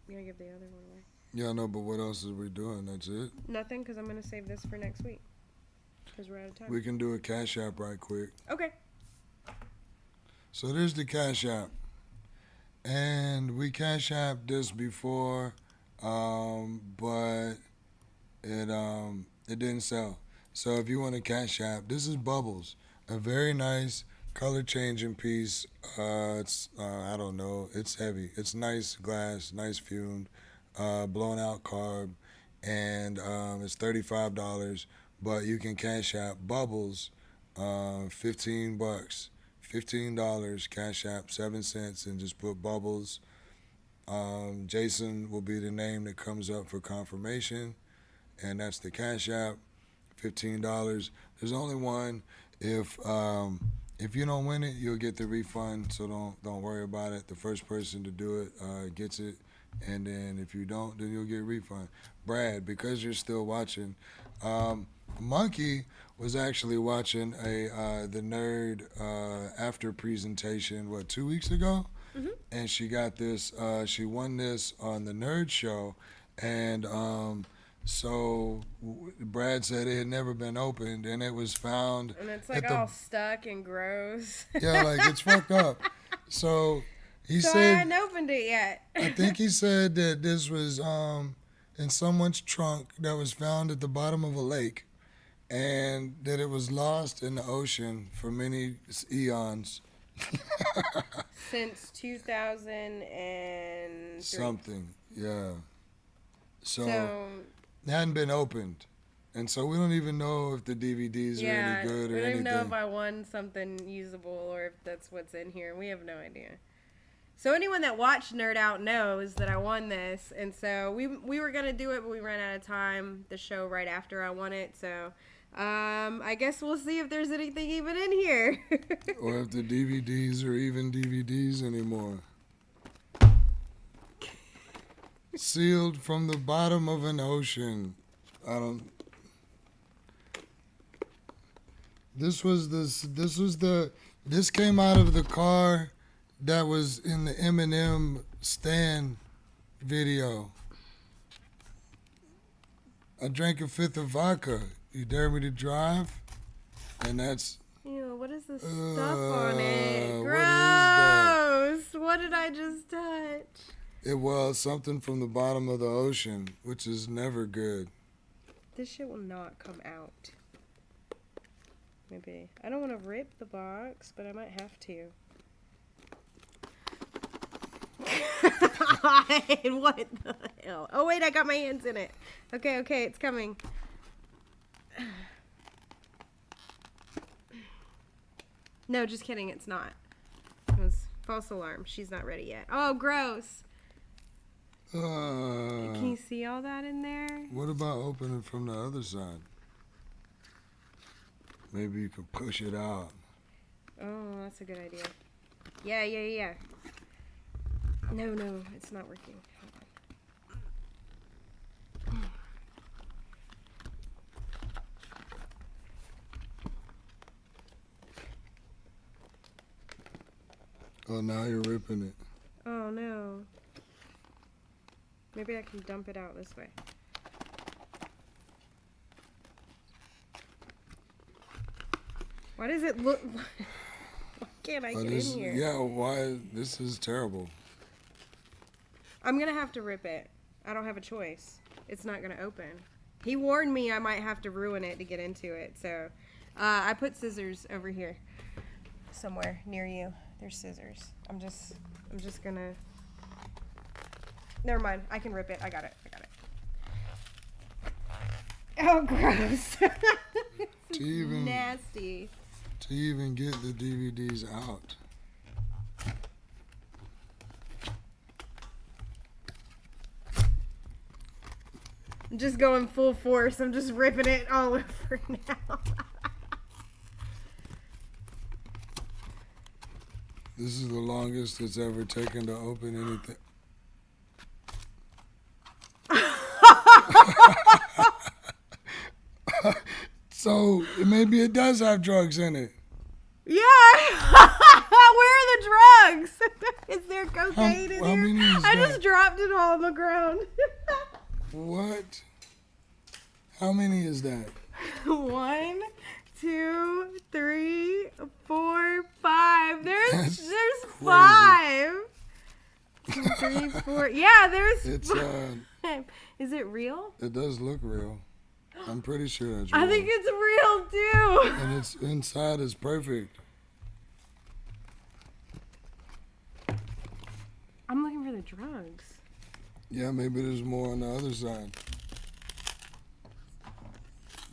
You gotta give the other one away. Yeah, I know, but what else are we doing? That's it? Nothing, because I'm gonna save this for next week. Because we're out of time. We can do a Cash App right quick. Okay. So there's the Cash App. And we Cash App this before, but it didn't sell. So if you want a Cash App, this is Bubbles, a very nice color changing piece. It's I don't know, it's heavy. It's nice glass, nice fumed, blown out carb, and it's $35. But you can Cash App Bubbles, $15. $15, Cash App 7 cents, and just put Bubbles. Jason will be the name that comes up for confirmation, and that's the Cash App, $15. There's only one. If you don't win it, you'll get the refund. So don't worry about it. The first person to do it gets it, and then if you don't, then you'll get a refund. Brad, because you're still watching, Munkee was actually watching the Nerd after presentation, 2 weeks ago? Mm-hmm. And she got this, she won this on the Nerd show, and so Brad said it had never been opened, and it was found. And it's like all stuck and gross. Yeah, like it's fucked up. So he So I said, hadn't opened it yet. I think he said that this was in someone's trunk that was found at the bottom of a lake, and that it was lost in the ocean for many eons. Since 2003. Something, yeah. So So it hadn't been opened, and so we don't even know if the DVDs are any good or we don't anything. even know if I won something usable or if that's what's in here. We have no idea. So anyone that watched Nerd Out knows that I won this, and so we were gonna do it, but we ran out of time. The show right after I won it, so I guess we'll see if there's anything even in here. Or if the DVDs are even DVDs anymore. Sealed from the bottom of an ocean. This came out of the car that was in the Eminem Stan video. I drank a fifth of vodka. You dare me to drive? And that's... Ew, what is this stuff on it? what is that? Gross! What What did I just touch? It was something from the bottom of the ocean, which is never good. This shit will not come out. Maybe. I don't want to rip the box, but I might have to. God, what the hell? Oh, wait, I got my hands in it. Okay, it's coming. No, just kidding, it's not. It was false alarm. She's not ready yet. Oh, gross. Can you see all that in there? What about opening from the other side? Maybe you could push it out. Oh, that's a good idea. Yeah. No, it's not working. Hold on. Oh, now you're ripping it. Oh, no. Maybe I can dump it out this way. Why does it look... Why can't I get in here? Yeah, why? This is terrible. I'm going to have to rip it. I don't have a choice. It's not going to open. He warned me I might have to ruin it to get into it. So I put scissors over here somewhere near you. There's scissors. I'm just going to... Never mind. I can rip it. I got it. Oh, gross. Nasty. To even get the DVDs out. I'm just going full force. I'm just ripping it all over now. This is the longest it's ever taken to open anything. So maybe it does have drugs in it. Yeah. Where are the drugs? Is there cocaine in how here? many is I that? just dropped it all on the ground. What? How many is that? 1, 2, 3, 4, 5. There's 5. 2, 3, 4. Yeah, there's It's 5. Is it real? It does look real. I'm pretty sure that's real. I think it's real too. And it's inside is perfect. I'm looking for the drugs. Yeah, maybe there's more on the other side.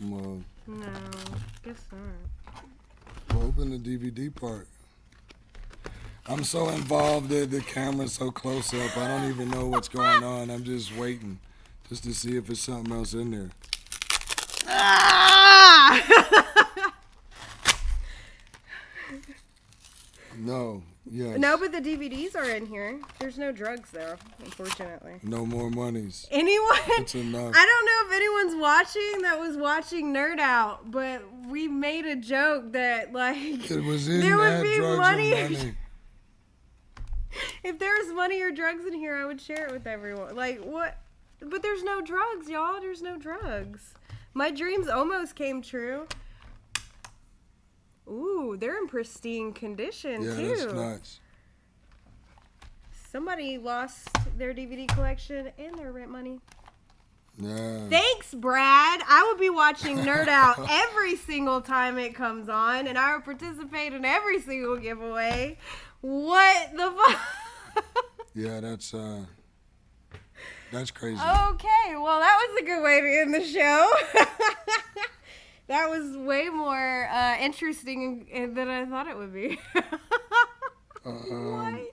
Well, No, guess not. we'll open the DVD part. I'm so involved that the camera's so close up, I don't even know what's going on. I'm just waiting just to see if there's something else in there. No, yes. No, but the DVDs are in here. There's no drugs though, unfortunately. No more monies. Anyone? It's enough. I don't know if anyone's watching that was watching Nerd Out, but we made a joke that like It was in there would that be drugs money. and money. If there was money or drugs in here, I would share it with everyone. Like what? But there's no drugs, y'all. There's no drugs. My dreams almost came true. Ooh, they're in pristine condition Yeah, too. that's nuts. Somebody lost their DVD collection and their rent money. Yeah. Thanks, Brad. I will be watching Nerd Out every single time it comes on, and I will participate in every single giveaway. What the fuck? Yeah, that's crazy. Okay, well, that was a good way to end the show. That was way more interesting than I thought it would be. What?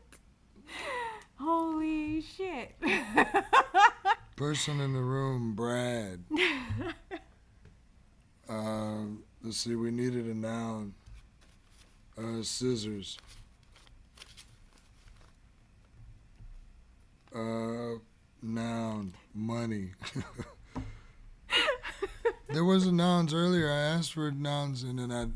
Holy shit. Person in the room, Brad. Let's see, we needed a noun. Scissors. Noun, money. There was nouns earlier. I asked for nouns and then I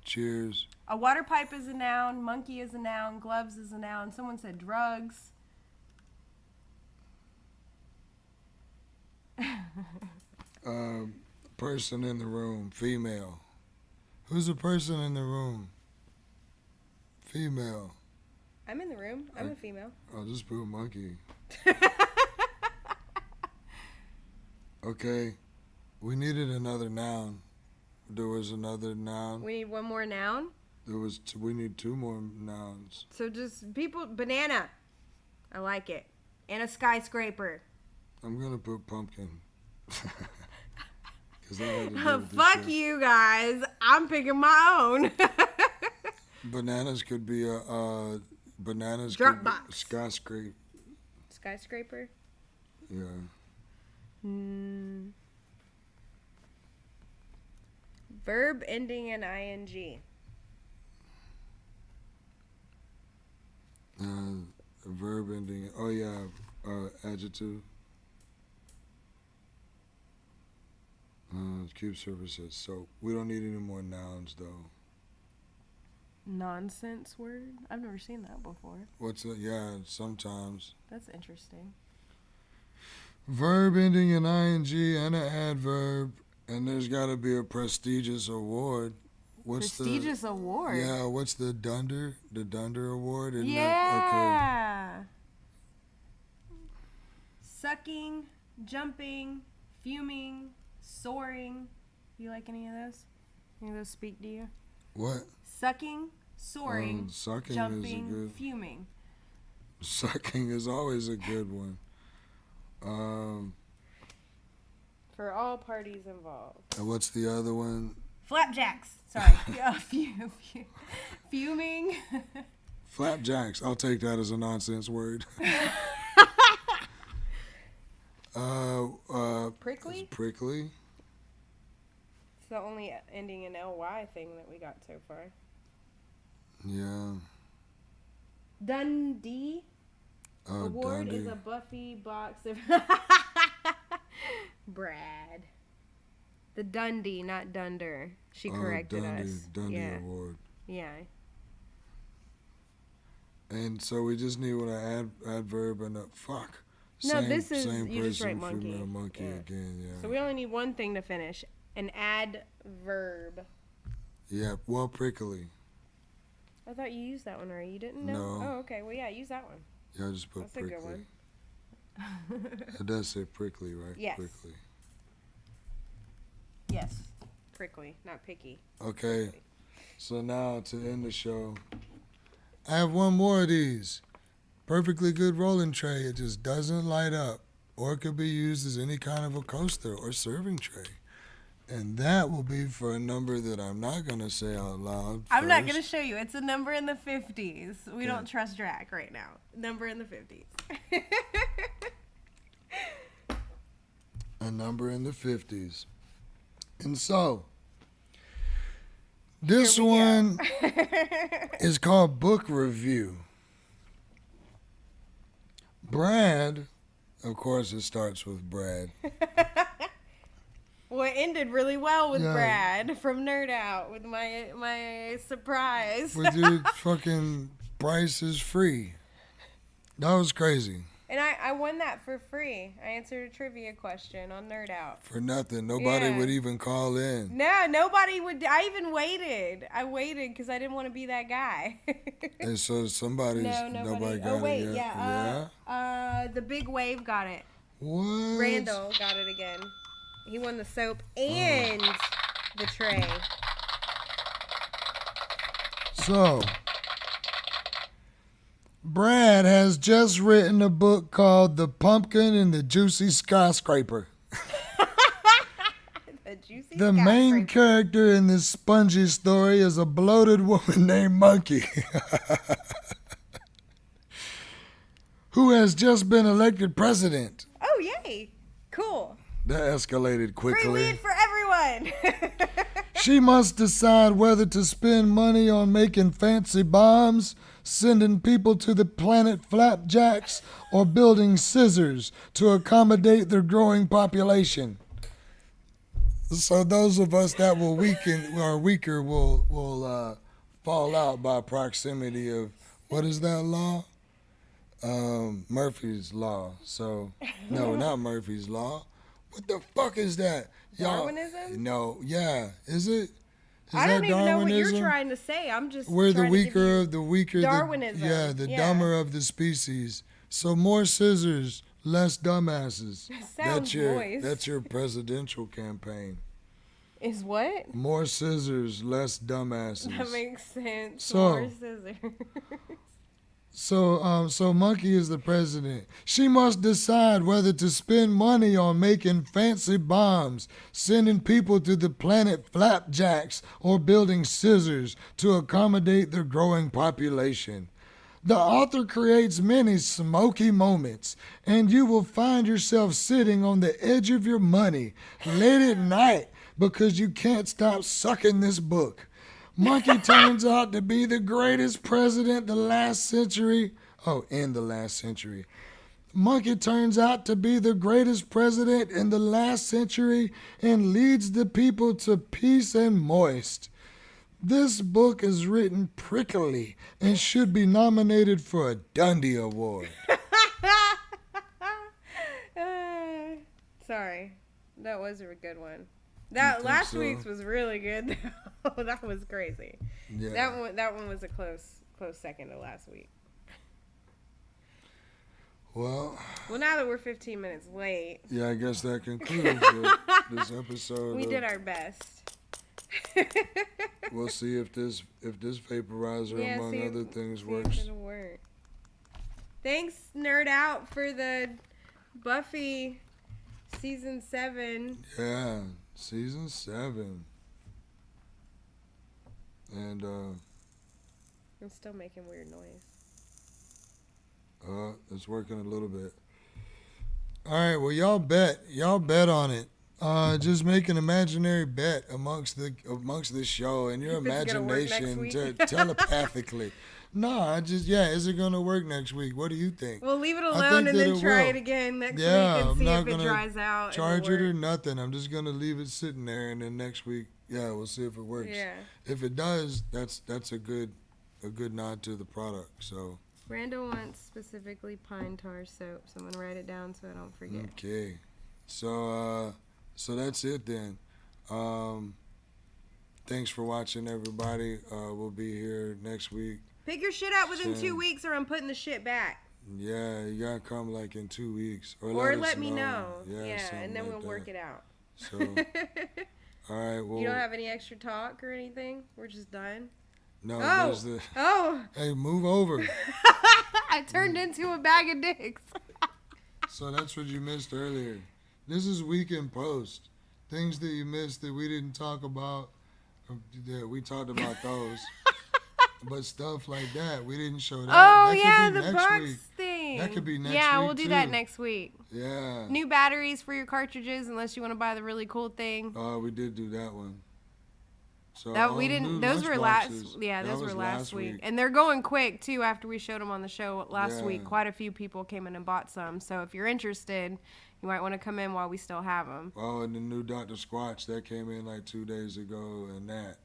cheers. A water pipe is a noun. Munkee is a noun. Gloves is a noun. Someone said drugs. Person in the room, female. Who's the person in the room? Female. I'm in the room. I'm a female. I'll just put Munkee. Okay. We needed another noun. There was another noun. We need one more noun. We need 2 more nouns. So just people, banana. I like it. And a skyscraper. I'm gonna put pumpkin. 'Cause that had to do with this Fuck shit. you guys. I'm picking my own. Bananas could be a bananas. Dropbox. Skyscraper. Skyscraper. Yeah. Verb ending in ing. A verb ending. Oh yeah. Adjective. Cube surface says soap. We don't need any more nouns though. Nonsense word? I've never seen that before. What's it? Yeah, sometimes. That's interesting. Verb ending in ing and an adverb, and there's got to be a prestigious award. What's Prestigious award? Yeah, what's the Dunder? The Dunder Award? Isn't Yeah. Sucking, jumping, fuming, soaring. Do you like any of those? Any of those speak to you? What? Sucking, soaring, Sucking jumping, is a good. fuming. Sucking is always a good one. For all parties involved. And what's the other one? Flapjacks. Sorry. Fuming. Flapjacks. I'll take that as a nonsense word. Prickly? Prickly. It's the only ending in ly thing that we got so far. Yeah. Dundee. Award Dundee. is a Buffy box of Brad. The Dundee, not Dunder. She corrected us. Dundee Award. Yeah. And so we just need an adverb and a fuck. No, this is same you just write person, monkey. female monkey Yeah. again. Yeah. So we only need one thing to finish. An adverb. Yeah. Well, prickly. I thought you used that one already. You didn't know? No. Oh, okay. Well, yeah, use that one. Yeah, I just put That's a prickly. good one. It does say prickly, right? Yes. Prickly. Yes. Prickly, not picky. Okay. Prickly. So now to end the show, I have one more of these. Perfectly good rolling tray. It just doesn't light up, or it could be used as any kind of a coaster or serving tray. And that will be for a number that I'm not going to say out loud. I'm not first. going to show you. It's a number in the 50s. We don't trust Drac right now. Number in the 50s. A number in the 50s. And so, this one is called Book Review. Brad, of course it starts with Brad. Well, it ended really well with Yeah. Brad from Nerd Out with my surprise. With your fucking price is free. That was crazy. And I won that for free. I answered a trivia question on Nerd Out. For nothing. Nobody Yeah. would even call in. No, nobody would. I even waited. I waited because I didn't want to be that guy. And so nobody got Oh, wait, it yet. yeah. The Big Wave got it. What? Randall got it again. He won the soap and the tray. So, Brad has just written a book called The Pumpkin and the Juicy Skyscraper. The juicy The main skyscraper. character in this spongy story is a bloated woman named Munkee, who has just been elected president. Oh, yay. Cool. That escalated Free quickly. weed for everyone. She must decide whether to spend money on making fancy bombs, sending people to the planet Flapjacks, or building scissors to accommodate their growing population. So those of us that will weaker will fall out by proximity of, what is that law? Murphy's Law. So, no, not Murphy's Law. What the fuck is that? Darwinism? No, yeah. Is it? Is I that don't even know what you're Darwinism? trying to say. I'm just We're the trying to give weaker you of the weaker. Darwinism. The dumber of the species. So more scissors, less dumbasses. Sounds moist. That's your presidential campaign. Is what? More scissors, less dumbasses. That makes sense. So- More scissors. So Munkee is the president. She must decide whether to spend money on making fancy bombs, sending people to the planet flapjacks, or building scissors to accommodate the growing population. The author creates many smoky moments, and you will find yourself sitting on the edge of your money late at night because you can't stop sucking this book. Munkee turns out to be the greatest president in the last century. Munkee turns out to be the greatest president in the last century and leads the people to peace and moist. This book is written prickly and should be nominated for a Dundee Award. Sorry. That was a good one. That last so? week's was really good. That was crazy. Yeah. That one was a close second to last week. Well, now that we're 15 minutes late, yeah, I guess that concludes this episode. we did our best. We'll see if this vaporizer, among other things, works. It'll work. Thanks, Nerd Out, for the Buffy season 7. Yeah, season 7. And I'm still making weird noise. it's working a little bit. All right, well, y'all bet on it. Just make an imaginary bet amongst the show and your If it's gonna work next imagination week? telepathically. No, is it gonna work next week? What do you think? We'll leave it I alone think and that then it try will. it again next Yeah, week and I'm see not if it gonna dries out. charge and it or work. nothing. I'm just gonna leave it sitting there, and then next week, we'll see if it works. Yeah. If it does, that's a good nod to the product. So. Randall wants specifically pine tar soap, so I'm gonna write it down so I don't forget. Okay, so that's it then. Thanks for watching, everybody. We'll be here next week. Pick your shit out within 2 Same. weeks, or I'm putting the shit back. Yeah, you gotta come like in 2 weeks, Or let let us me know. Yeah, and then like we'll work that. it out. So, all right. Well, You don't have any extra talk or anything? We're just done? no. Oh! There's the. Oh! Hey, move over. I turned into a bag of dicks. So that's what you missed earlier. This is Weekend Post. Things that you missed that we didn't talk about. That we talked about those. But stuff like that, we didn't show that. Oh, that could yeah, be the next box week. thing. That could be next Yeah, week, we'll do that too. next week. Yeah. New batteries for your cartridges, unless you want to buy the really cool thing. We did do that one. So That we new didn't. Those were lunch last. boxes. Yeah, That those were was last week, and they're going quick too. After we showed them on the show last Yeah. week, quite a few people came in and bought some. So if you're interested, you might want to come in while we still have them. Oh, and the new Dr. Squatch that came in like 2 days ago, and that.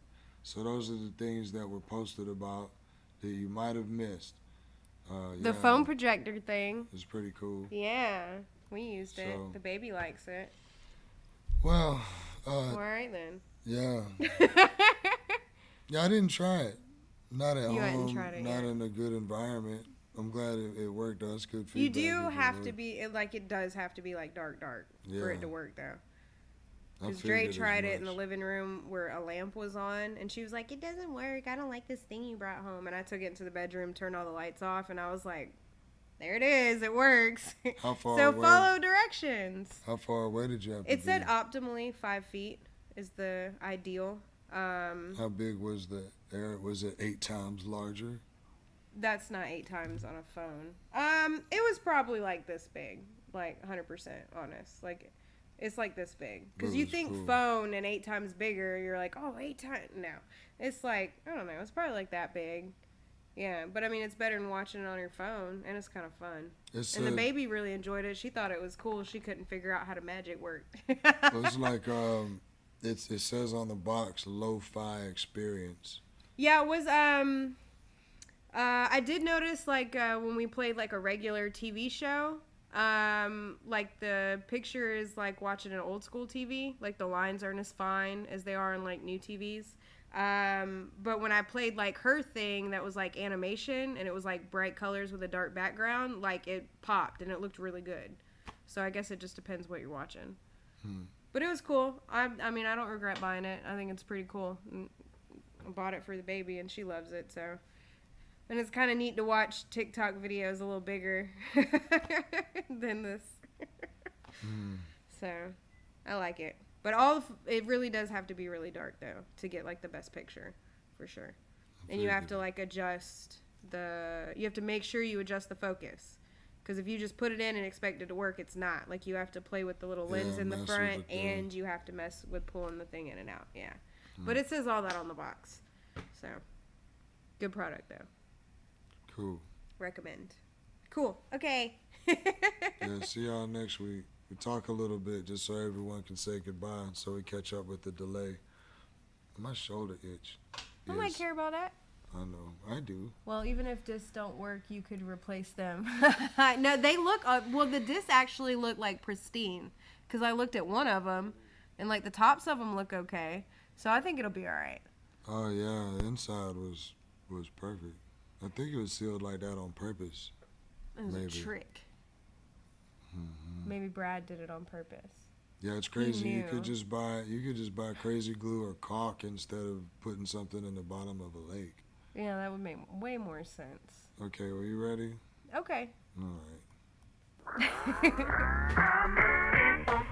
So those are the things that were posted about that you might have missed. The phone projector thing. is pretty cool. Yeah, we used it. So- The baby likes it. Well, All right then. yeah. Yeah, I didn't try it. Not at You hadn't home. tried it Not yet. in a good environment. I'm glad it worked. That's good feedback. You do if it have to worked. be it does have to be like dark for Yeah. it to work though. I Because Dre figured as tried it in the much. living room where a lamp was on, and she was like, "It doesn't work. I don't like this thing you brought home." And I took it into the bedroom, turned all the lights off, and I was like, "There it is. It works." How far So away? follow directions. How far away did you have to It said be? optimally 5 feet is the ideal. How big was the air? Was it 8 times larger? That's not 8 times on a phone. It was probably like this big, like 100% honest. Like, it's like this big. Because That you was think cool. phone and 8 times bigger, you're like, oh, 8 times. No. It's like, I don't know. It's probably like that big. Yeah, but I mean, it's better than watching it on your phone, and it's kind of fun. It's And the baby really enjoyed it. She thought it was cool. She couldn't figure out how the magic worked. It's like it says on the box, lo-fi experience. Yeah, it was, I did notice, like, when we played, like, a regular TV show, like, the picture is like watching an old school TV. Like, the lines aren't as fine as they are on, like, new TVs. But when I played like her thing that was like animation and it was like bright colors with a dark background, like it popped and it looked really good. So I guess it just depends what you're watching. But it was cool. I mean, I don't regret buying it. I think it's pretty cool. I bought it for the baby and she loves it, so. And it's kind of neat to watch TikTok videos a little bigger than this. So, I like it. But it really does have to be really dark, though, to get, like, the best picture, for sure. And you have to, like, adjust you have to make sure you adjust the focus. Because if you just put it in and expect it to work, it's not. Like, you have to play with the little lens in the front, and you have to mess with pulling the thing in and out. Yeah. But it says all that on the box. So, good product, though. Cool. Recommend. Cool. Okay. Yeah, see y'all next week. We talk a little bit just so everyone can say goodbye so we catch up with the delay. My shoulder itch. I might care about that. I know. I do. Well, even if discs don't work, you could replace them. No, they look, well, the discs actually look like pristine. Because I looked at one of them, and like the tops of them look okay. So I think it'll be all right. Oh, yeah. The inside was perfect. I think it was sealed like that on purpose. It was a trick. Maybe Brad did it on purpose. Yeah, it's crazy. You could just buy crazy glue or caulk instead of putting something in the bottom of a lake. Yeah, that would make way more sense. Okay, well, you ready? Okay. All right.